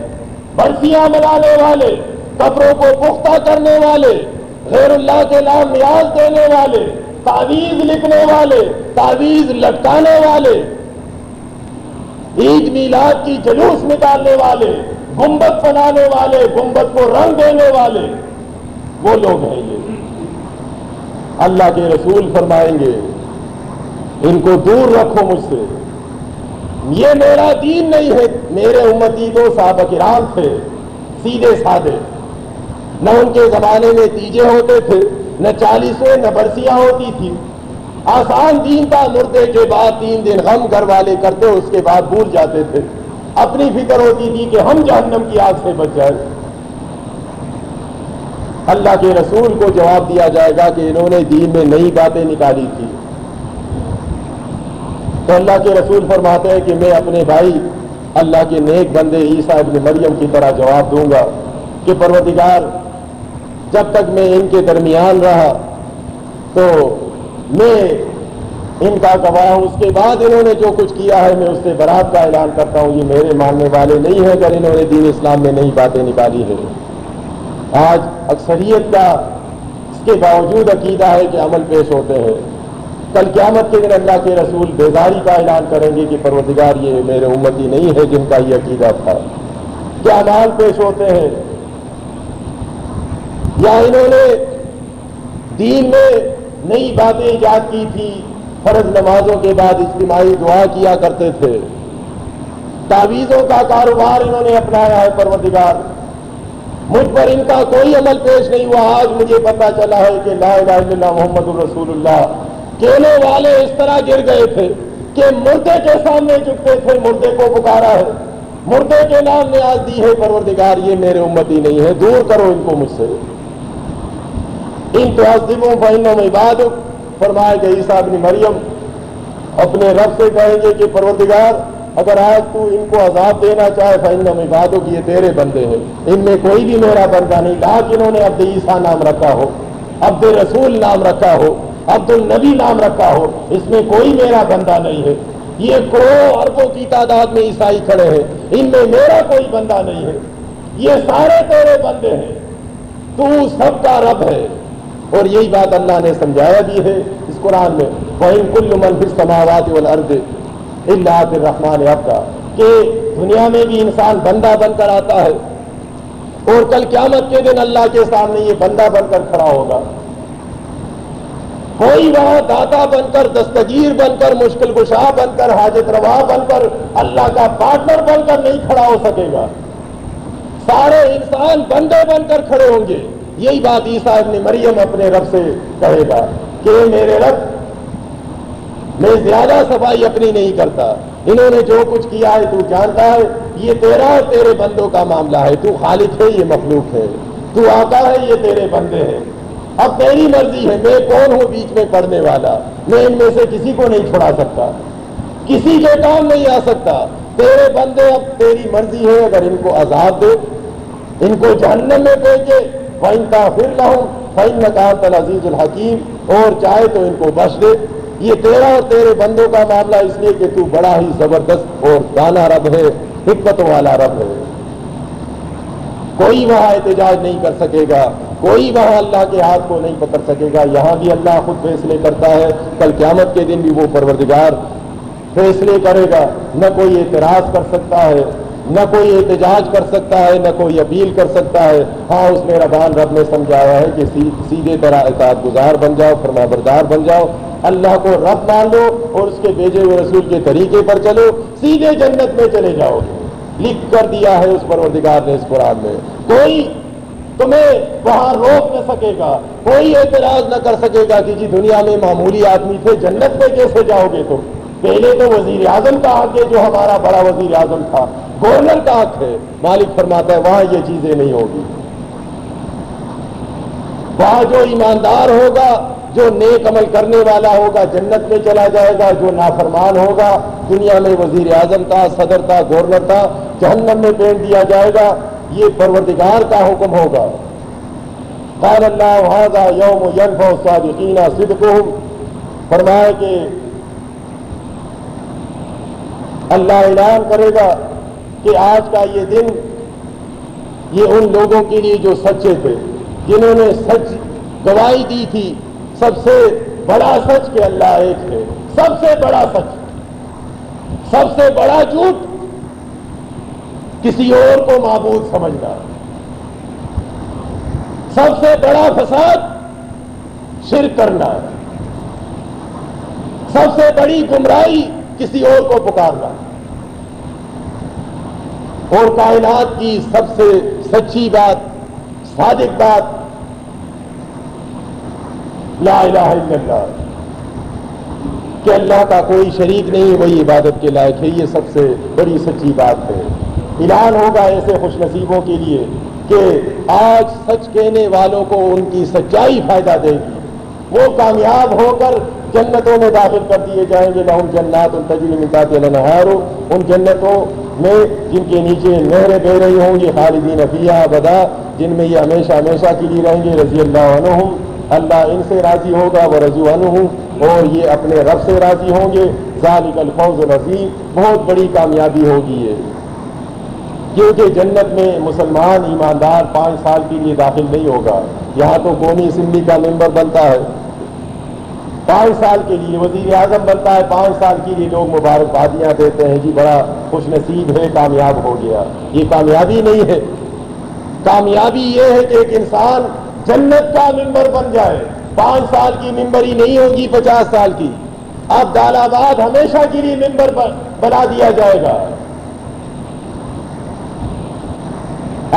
برسیاں منانے والے، قبروں کو پختہ کرنے والے، غیر اللہ کے نام نیاز دینے والے، تعویذ لکھنے والے، تعویذ لٹکانے والے، عید میلاد کی جلوس نکالنے والے، گنبد بنانے والے، گنبد کو رنگ دینے والے، وہ لوگ ہیں یہ۔ اللہ کے رسول فرمائیں گے ان کو دور رکھو مجھ سے، یہ میرا دین نہیں ہے۔ میرے امتی تو صحابہ کرام تھے، سیدھے سادے، نہ ان کے زمانے میں تیجے ہوتے تھے، نہ 40ویں، نہ برسیاں ہوتی تھی، آسان دین تھا۔ مردے کے بعد 3 دن غم گھر والے کرتے، اس کے بعد بھول جاتے تھے، اپنی فکر ہوتی تھی کہ ہم جہنم کی آگ سے بچ جائیں۔ اللہ کے رسول کو جواب دیا جائے گا کہ انہوں نے دین میں نئی باتیں نکالی تھی، تو اللہ کے رسول فرماتے ہیں کہ میں اپنے بھائی اللہ کے نیک بندے عیسیٰ ابن مریم کی طرح جواب دوں گا کہ پروردگار جب تک میں ان کے درمیان رہا تو میں ان کا گواہ ہوں، اس کے بعد انہوں نے جو کچھ کیا ہے میں اس سے برات کا اعلان کرتا ہوں، یہ میرے ماننے والے نہیں ہیں اگر انہوں نے دین اسلام میں نئی باتیں نکالی ہے۔ آج اکثریت کا اس کے باوجود عقیدہ ہے کہ عمل پیش ہوتے ہیں، کل قیامت کے دن اللہ کے رسول بیزاری کا اعلان کریں گے کہ پروردگار یہ میرے امتی نہیں ہے جن کا یہ عقیدہ تھا۔ کیا اعمال پیش ہوتے ہیں، یا انہوں نے دین میں نئی باتیں ایجاد کی تھی، فرض نمازوں کے بعد اجتماعی دعا کیا کرتے تھے، تعویذوں کا کاروبار انہوں نے اپنایا ہے، پروردگار مجھ پر ان کا کوئی عمل پیش نہیں ہوا۔ آج مجھے پتا چلا ہے کہ لا الہ الا اللہ محمد الرسول اللہ کہنے والے اس طرح گر گئے تھے کہ مردے کے سامنے جھکتے تھے، مردے کو پکارا ہے، مردے کے نام نیاز دی ہے، پروردگار یہ میرے امتی نہیں ہے، دور کرو ان کو مجھ سے۔ ان تعذبہم فإنہم عبادک، فرمایا کہ عیسیٰ ابن مریم اپنے رب سے کہیں گے کہ پروردگار اگر آج تو ان کو عذاب دینا چاہے فإنہم عبادک، یہ تیرے بندے ہیں، ان میں کوئی بھی میرا بندہ نہیں، لاکھ انہوں نے عبد عیسیٰ نام رکھا ہو، عبد رسول نام رکھا ہو، عبد النبی نام رکھا ہو، اس میں کوئی میرا بندہ نہیں ہے۔ یہ کروڑوں اربوں کی تعداد میں عیسائی کھڑے ہیں، ان میں میرا کوئی بندہ نہیں ہے، یہ سارے تیرے بندے ہیں، تو سب کا رب ہے۔ اور یہی بات اللہ نے سمجھایا بھی ہے اس قرآن میں، وَإِن كُلُّ مَن فِي السَّمَاوَاتِ وَالْأَرْضِ إِلَّا آتِي الرَّحْمَٰنِ عَبْدًا، کہ دنیا میں بھی انسان بندہ بن کر آتا ہے اور کل قیامت کے دن اللہ کے سامنے یہ بندہ بن کر کھڑا ہوگا۔ کوئی وہاں داتا بن کر، دستگیر بن کر، مشکل کشا بن کر، حاجت روا بن کر، اللہ کا پارٹنر بن کر نہیں کھڑا ہو سکے گا، سارے انسان بندے بن کر کھڑے ہوں گے۔ یہی بات عیسیٰ ابن مریم اپنے رب سے کہے گا کہ میرے رب میں زیادہ صفائی اپنی نہیں کرتا، انہوں نے جو کچھ کیا ہے تو جانتا ہے، یہ تیرا اور تیرے بندوں کا معاملہ ہے، تو خالق ہے یہ مخلوق ہے، تو آقا ہے یہ تیرے بندے ہیں، اب تیری مرضی ہے، میں کون ہوں بیچ میں پڑنے والا، میں ان میں سے کسی کو نہیں چھڑا سکتا، کسی کے کام نہیں آ سکتا، تیرے بندے اب تیری مرضی ہے، اگر ان کو عذاب دے، ان کو جہنم میں بھیجے، وَإِن تَغْفِرْ لَهُمْ فَإِنَّكَ أَنْتَ الْعَزِيزُ الْحَكِيمُ، اور چاہے تو ان کو بخش دے۔ یہ تیرا اور تیرے بندوں کا معاملہ اس لیے کہ تو بڑا ہی زبردست اور دانا رب ہے، حکمتوں والا رب ہے، کوئی وہاں احتجاج نہیں کر سکے گا، کوئی وہاں اللہ کے ہاتھ کو نہیں پکڑ سکے گا، یہاں بھی اللہ خود فیصلے کرتا ہے، کل قیامت کے دن بھی وہ پروردگار فیصلے کرے گا، نہ کوئی اعتراض کر سکتا ہے، نہ کوئی احتجاج کر سکتا ہے، نہ کوئی اپیل کر سکتا ہے۔ ہاں اس مہربان رب نے سمجھایا ہے کہ سیدھے طرح اطاعت گزار بن جاؤ، فرما بردار بن جاؤ، اللہ کو رب مان لو اور اس کے بھیجے ہوئے رسول کے طریقے پر چلو، سیدھے جنت میں چلے جاؤ گے۔ لکھ کر دیا ہے اس پروردگار نے اس قرآن میں، کوئی تمہیں وہاں روک نہ سکے گا، کوئی اعتراض نہ کر سکے گا کہ جی دنیا میں معمولی آدمی تھے، جنت میں کیسے جاؤ گے تم؟ پہلے تو وزیر اعظم کا حق ہے، جو ہمارا بڑا وزیر اعظم تھا، گورنر کا حق ہے۔ مالک فرماتا ہے وہاں یہ چیزیں نہیں ہوگی، وہاں جو ایماندار ہوگا، جو نیک عمل کرنے والا ہوگا جنت میں چلا جائے گا، جو نافرمان ہوگا، دنیا میں وزیر اعظم تھا، صدر تھا، گورنر تھا، جہنم میں پھینک دیا جائے گا۔ یہ پروردگار کا حکم ہوگا۔ قال اللہ ھذا یوم ینفع الصادقین صدقہم، فرمایا کہ اللہ اعلان کرے گا کہ آج کا یہ دن یہ ان لوگوں کے لیے جو سچے تھے، جنہوں نے سچ گواہی دی تھی، سب سے بڑا سچ کہ اللہ ایک ہے، سب سے بڑا سچ، سب سے بڑا جھوٹ کسی اور کو معبود سمجھنا، سب سے بڑا فساد شرک کرنا، سب سے بڑی گمراہی کسی اور کو پکارنا، اور کائنات کی سب سے سچی بات، صادق بات لا الہ الا اللہ، کہ اللہ کا کوئی شریک نہیں، وہی عبادت کے لائق ہے، یہ سب سے بڑی سچی بات ہے۔ اعلان ہوگا ایسے خوش نصیبوں کے لیے کہ آج سچ کہنے والوں کو ان کی سچائی فائدہ دے گی، وہ کامیاب ہو کر جنتوں میں داخل کر دیے جائیں گے۔ لہم جنات تجری من تحتہا الانہار، ان جنتوں میں جن کے نیچے نہریں بہہ رہی ہوں گی، خالدین فیہا ابدا، جن میں یہ ہمیشہ ہمیشہ کے لیے رہیں گے۔ رضی اللہ عنہم، اللہ ان سے راضی ہوگا، ورضوا عنہ، اور یہ اپنے رب سے راضی ہوں گے۔ ذالک الفوز العظیم، بہت بڑی کامیابی ہوگی یہ، کیونکہ جنت میں مسلمان ایماندار 5 سال کے لیے داخل نہیں ہوگا۔ یہاں تو قومی اسمبلی کا ممبر بنتا ہے 5 سال کے لیے، وزیر اعظم بنتا ہے 5 سال کے لیے، لوگ مبارکبادیاں دیتے ہیں، جی بڑا خوش نصیب ہے، کامیاب ہو گیا۔ یہ کامیابی نہیں ہے، کامیابی یہ ہے کہ ایک انسان جنت کا ممبر بن جائے۔ 5 سال کی ممبری نہیں ہوگی، 50 سال کی۔ اب دال آباد ہمیشہ کے لیے ممبر بنا دیا جائے گا۔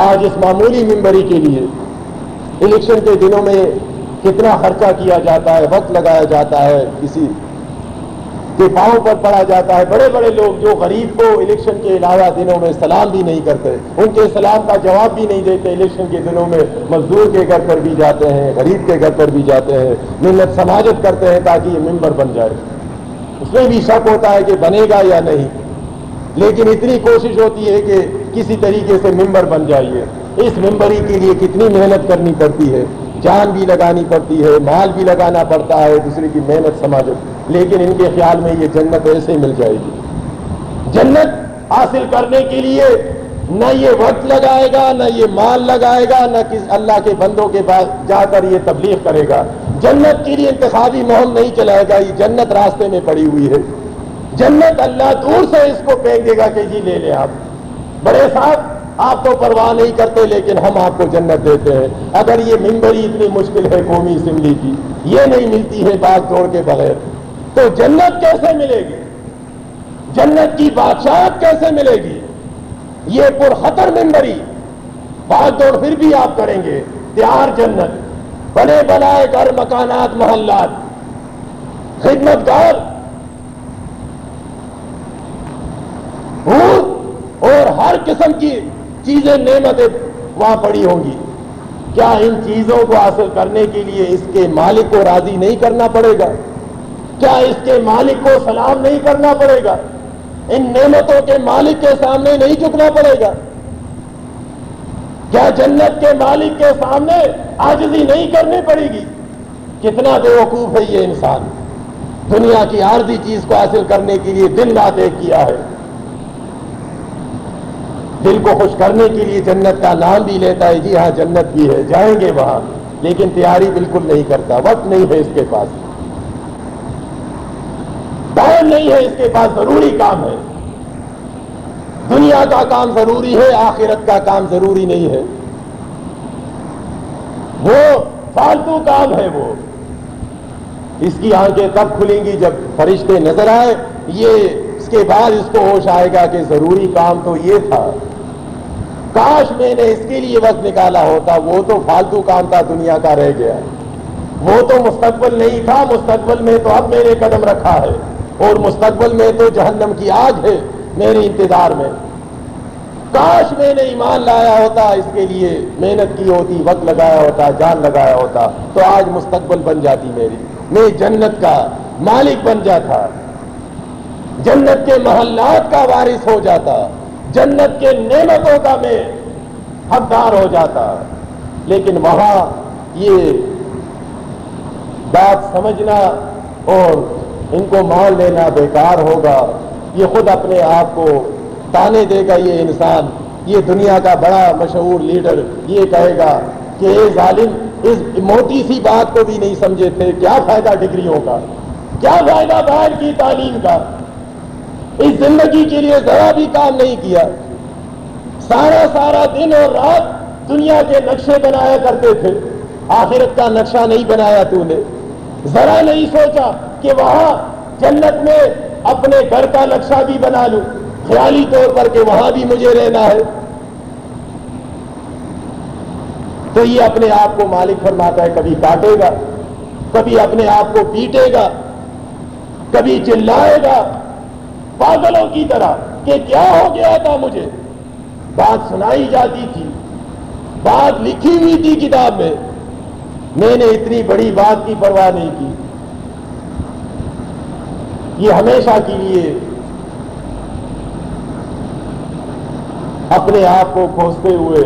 آج اس معمولی ممبری کے لیے الیکشن کے دنوں میں کتنا خرچہ کیا جاتا ہے، وقت لگایا جاتا ہے، کسی کے پاؤں پر پڑا جاتا ہے۔ بڑے بڑے لوگ جو غریب کو الیکشن کے علاوہ دنوں میں سلام بھی نہیں کرتے، ان کے سلام کا جواب بھی نہیں دیتے، الیکشن کے دنوں میں مزدور کے گھر پر بھی جاتے ہیں، غریب کے گھر پر بھی جاتے ہیں، منت سماجت کرتے ہیں تاکہ یہ ممبر بن جائے۔ اس میں بھی شک ہوتا ہے کہ بنے گا یا نہیں، لیکن اتنی کوشش ہوتی ہے کہ کسی طریقے سے ممبر بن جائیے۔ اس ممبری کے لیے کتنی محنت کرنی پڑتی ہے، جان بھی لگانی پڑتی ہے، مال بھی لگانا پڑتا ہے، دوسرے کی محنت سماجت، لیکن ان کے خیال میں یہ جنت ایسے ہی مل جائے گی۔ جنت حاصل کرنے کے لیے نہ یہ وقت لگائے گا، نہ یہ مال لگائے گا، نہ اللہ کے بندوں کے پاس جا کر یہ تبلیغ کرے گا۔ جنت کے لیے انتخابی مہم نہیں چلائے گا، یہ جنت راستے میں پڑی ہوئی ہے۔ جنت اللہ دور سے اس کو پھینک دے گا کہ جی لے لیں آپ، بڑے صاحب آپ تو پرواہ نہیں کرتے لیکن ہم آپ کو جنت دیتے ہیں۔ اگر یہ ممبری اتنی مشکل ہے قومی اسمبلی کی، یہ نہیں ملتی ہے باغ توڑ کے بغیر، تو جنت کیسے ملے گی؟ جنت کی بادشاہت کیسے ملے گی؟ یہ پرخطر ممبری، باغ توڑ پھر بھی آپ کریں گے، تیار جنت، بنے بنائے گھر، مکانات، محلات، خدمت گار، اور ہر قسم کی چیزیں، نعمتیں وہاں پڑی ہوں گی۔ کیا ان چیزوں کو حاصل کرنے کے لیے اس کے مالک کو راضی نہیں کرنا پڑے گا؟ کیا اس کے مالک کو سلام نہیں کرنا پڑے گا؟ ان نعمتوں کے مالک کے سامنے نہیں جھکنا پڑے گا؟ کیا جنت کے مالک کے سامنے عاجزی نہیں کرنی پڑے گی؟ کتنا بے وقوف ہے یہ انسان، دنیا کی عارضی چیز کو حاصل کرنے کے لیے دن رات ایک کیا ہے، دل کو خوش کرنے کے لیے جنت کا نام بھی لیتا ہے، جی ہاں جنت بھی ہے، جائیں گے وہاں، لیکن تیاری بالکل نہیں کرتا، وقت نہیں ہے اس کے پاس، ٹائم نہیں ہے اس کے پاس، ضروری کام ہے۔ دنیا کا کام ضروری ہے، آخرت کا کام ضروری نہیں ہے، وہ فالتو کام ہے۔ وہ اس کی آنکھیں تب کھلیں گی جب فرشتے نظر آئے، اس کے بعد اس کو ہوش آئے گا کہ ضروری کام تو یہ تھا، کاش میں نے اس کے لیے وقت نکالا ہوتا، وہ تو فالتو کام تھا، دنیا کا رہ گیا، وہ تو مستقبل نہیں تھا، مستقبل میں تو اب میں نے قدم رکھا ہے، اور مستقبل میں تو جہنم کی آگ ہے میرے انتظار میں۔ کاش میں نے ایمان لایا ہوتا، اس کے لیے محنت کی ہوتی، وقت لگایا ہوتا، جان لگایا ہوتا، تو آج مستقبل بن جاتی میری، میں جنت کا مالک بن جاتا، جنت کے محلات کا وارث ہو جاتا، جنت کے نعمتوں کا میں حقدار ہو جاتا۔ لیکن وہاں یہ بات سمجھنا اور ان کو مان لینا بیکار ہوگا، یہ خود اپنے آپ کو تانے دے گا۔ یہ انسان، یہ دنیا کا بڑا مشہور لیڈر یہ کہے گا کہ اے ظالم، اس موٹی سی بات کو بھی نہیں سمجھے تھے، کیا فائدہ ڈگریوں کا، کیا فائدہ باہر کی تعلیم کا، اس زندگی کے لیے ذرا بھی کام نہیں کیا، سارا دن اور رات دنیا کے نقشے بنایا کرتے تھے، آخرت کا نقشہ نہیں بنایا تو نے، ذرا نہیں سوچا کہ وہاں جنت میں اپنے گھر کا نقشہ بھی بنا لوں خیالی طور پر کہ وہاں بھی مجھے رہنا ہے۔ تو یہ اپنے آپ کو مالک فرماتا ہے، کبھی کاٹے گا، کبھی اپنے آپ کو پیٹے گا، کبھی چلائے گا پاگلوں کی طرح کہ کیا ہو گیا تھا، مجھے بات سنائی جاتی تھی، بات لکھی ہوئی تھی کتاب میں نے اتنی بڑی بات کی پرواہ نہیں کی۔ یہ ہمیشہ کے لیے اپنے آپ کو کھوستے ہوئے،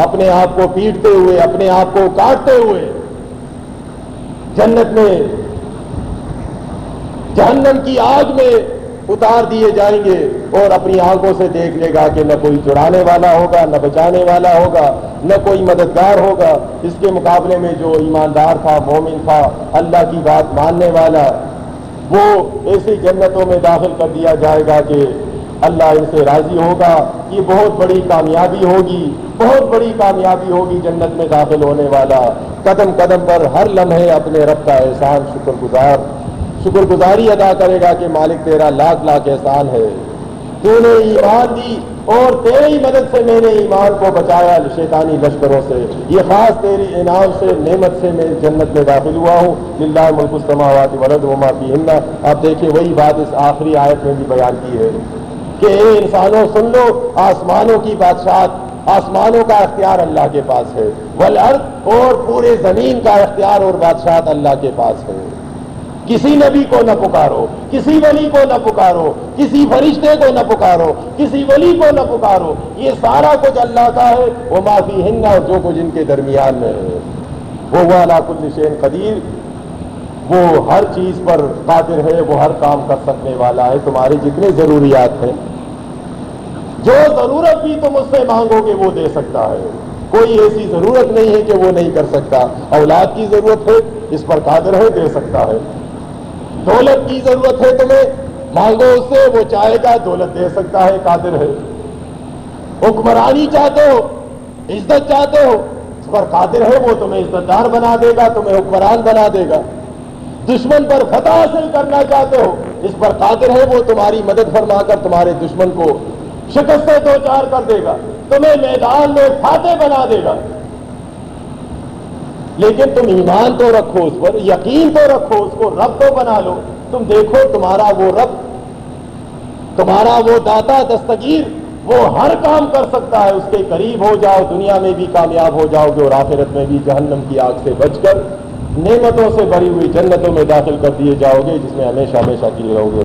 اپنے آپ کو پیٹتے ہوئے، اپنے آپ کو کاٹتے ہوئے جنت میں جہنم کی آگ میں اتار دیے جائیں گے، اور اپنی آنکھوں سے دیکھ لے گا کہ نہ کوئی چھڑانے والا ہوگا، نہ بچانے والا ہوگا، نہ کوئی مددگار ہوگا۔ اس کے مقابلے میں جو ایماندار تھا، مومن تھا، اللہ کی بات ماننے والا، وہ ایسی جنتوں میں داخل کر دیا جائے گا کہ اللہ ان سے راضی ہوگا۔ یہ بہت بڑی کامیابی ہوگی، بہت بڑی کامیابی ہوگی جنت میں داخل ہونے والا۔ قدم قدم پر ہر لمحے اپنے رب کا احسان شکر گزاری ادا کرے گا کہ مالک تیرا لاکھ لاکھ احسان ہے، تو نے ایمان دی اور تیری مدد سے میں نے ایمان کو بچایا شیطانی لشکروں سے، یہ خاص تیری انعام سے، نعمت سے میں جنت میں داخل ہوا ہوں۔ للہ ملک السماوات والارض وما فیہن۔ آپ دیکھیں وہی بات اس آخری آیت میں بھی بیان کی ہے کہ اے انسانوں سن لو، آسمانوں کی بادشاہت، آسمانوں کا اختیار اللہ کے پاس ہے، والارض، اور پورے زمین کا اختیار اور بادشاہت اللہ کے پاس ہے۔ کسی نبی کو نہ پکارو، کسی ولی کو نہ پکارو، کسی فرشتے کو نہ پکارو، کسی ولی کو نہ پکارو، یہ سارا کچھ اللہ کا ہے، وما فیہن، اور جو کچھ ان کے درمیان میں ہے۔ وہ علی کل شیء قدیر، وہ ہر چیز پر قادر ہے، وہ ہر کام کر سکنے والا ہے۔ تمہاری جتنے ضروریات ہیں، جو ضرورت بھی تم اس سے مانگو گے وہ دے سکتا ہے، کوئی ایسی ضرورت نہیں ہے کہ وہ نہیں کر سکتا۔ اولاد کی ضرورت ہے، اس پر قادر ہے، دے سکتا ہے۔ دولت کی ضرورت ہے تمہیں، مانگو اس سے، وہ چاہے گا، دولت دے سکتا ہے، قادر ہے۔ حکمرانی چاہتے ہو، عزت چاہتے ہو، اس پر قادر ہے، وہ تمہیں عزت دار بنا دے گا، تمہیں حکمران بنا دے گا۔ دشمن پر فتح حاصل کرنا چاہتے ہو، اس پر قادر ہے، وہ تمہاری مدد فرما کر تمہارے دشمن کو شکست سے دوچار کر دے گا، تمہیں میدان میں فاتح بنا دے گا۔ لیکن تم ایمان تو رکھو اس پر، یقین تو رکھو اس کو، رب تو بنا لو۔ تم دیکھو تمہارا وہ رب، تمہارا وہ داتا دستگیر، وہ ہر کام کر سکتا ہے، اس کے قریب ہو جاؤ، دنیا میں بھی کامیاب ہو جاؤ گے اور آخرت میں بھی جہنم کی آگ سے بچ کر نعمتوں سے بھری ہوئی جنتوں میں داخل کر دیے جاؤ گے، جس میں ہمیشہ ہمیشہ کے لیے رہو گے۔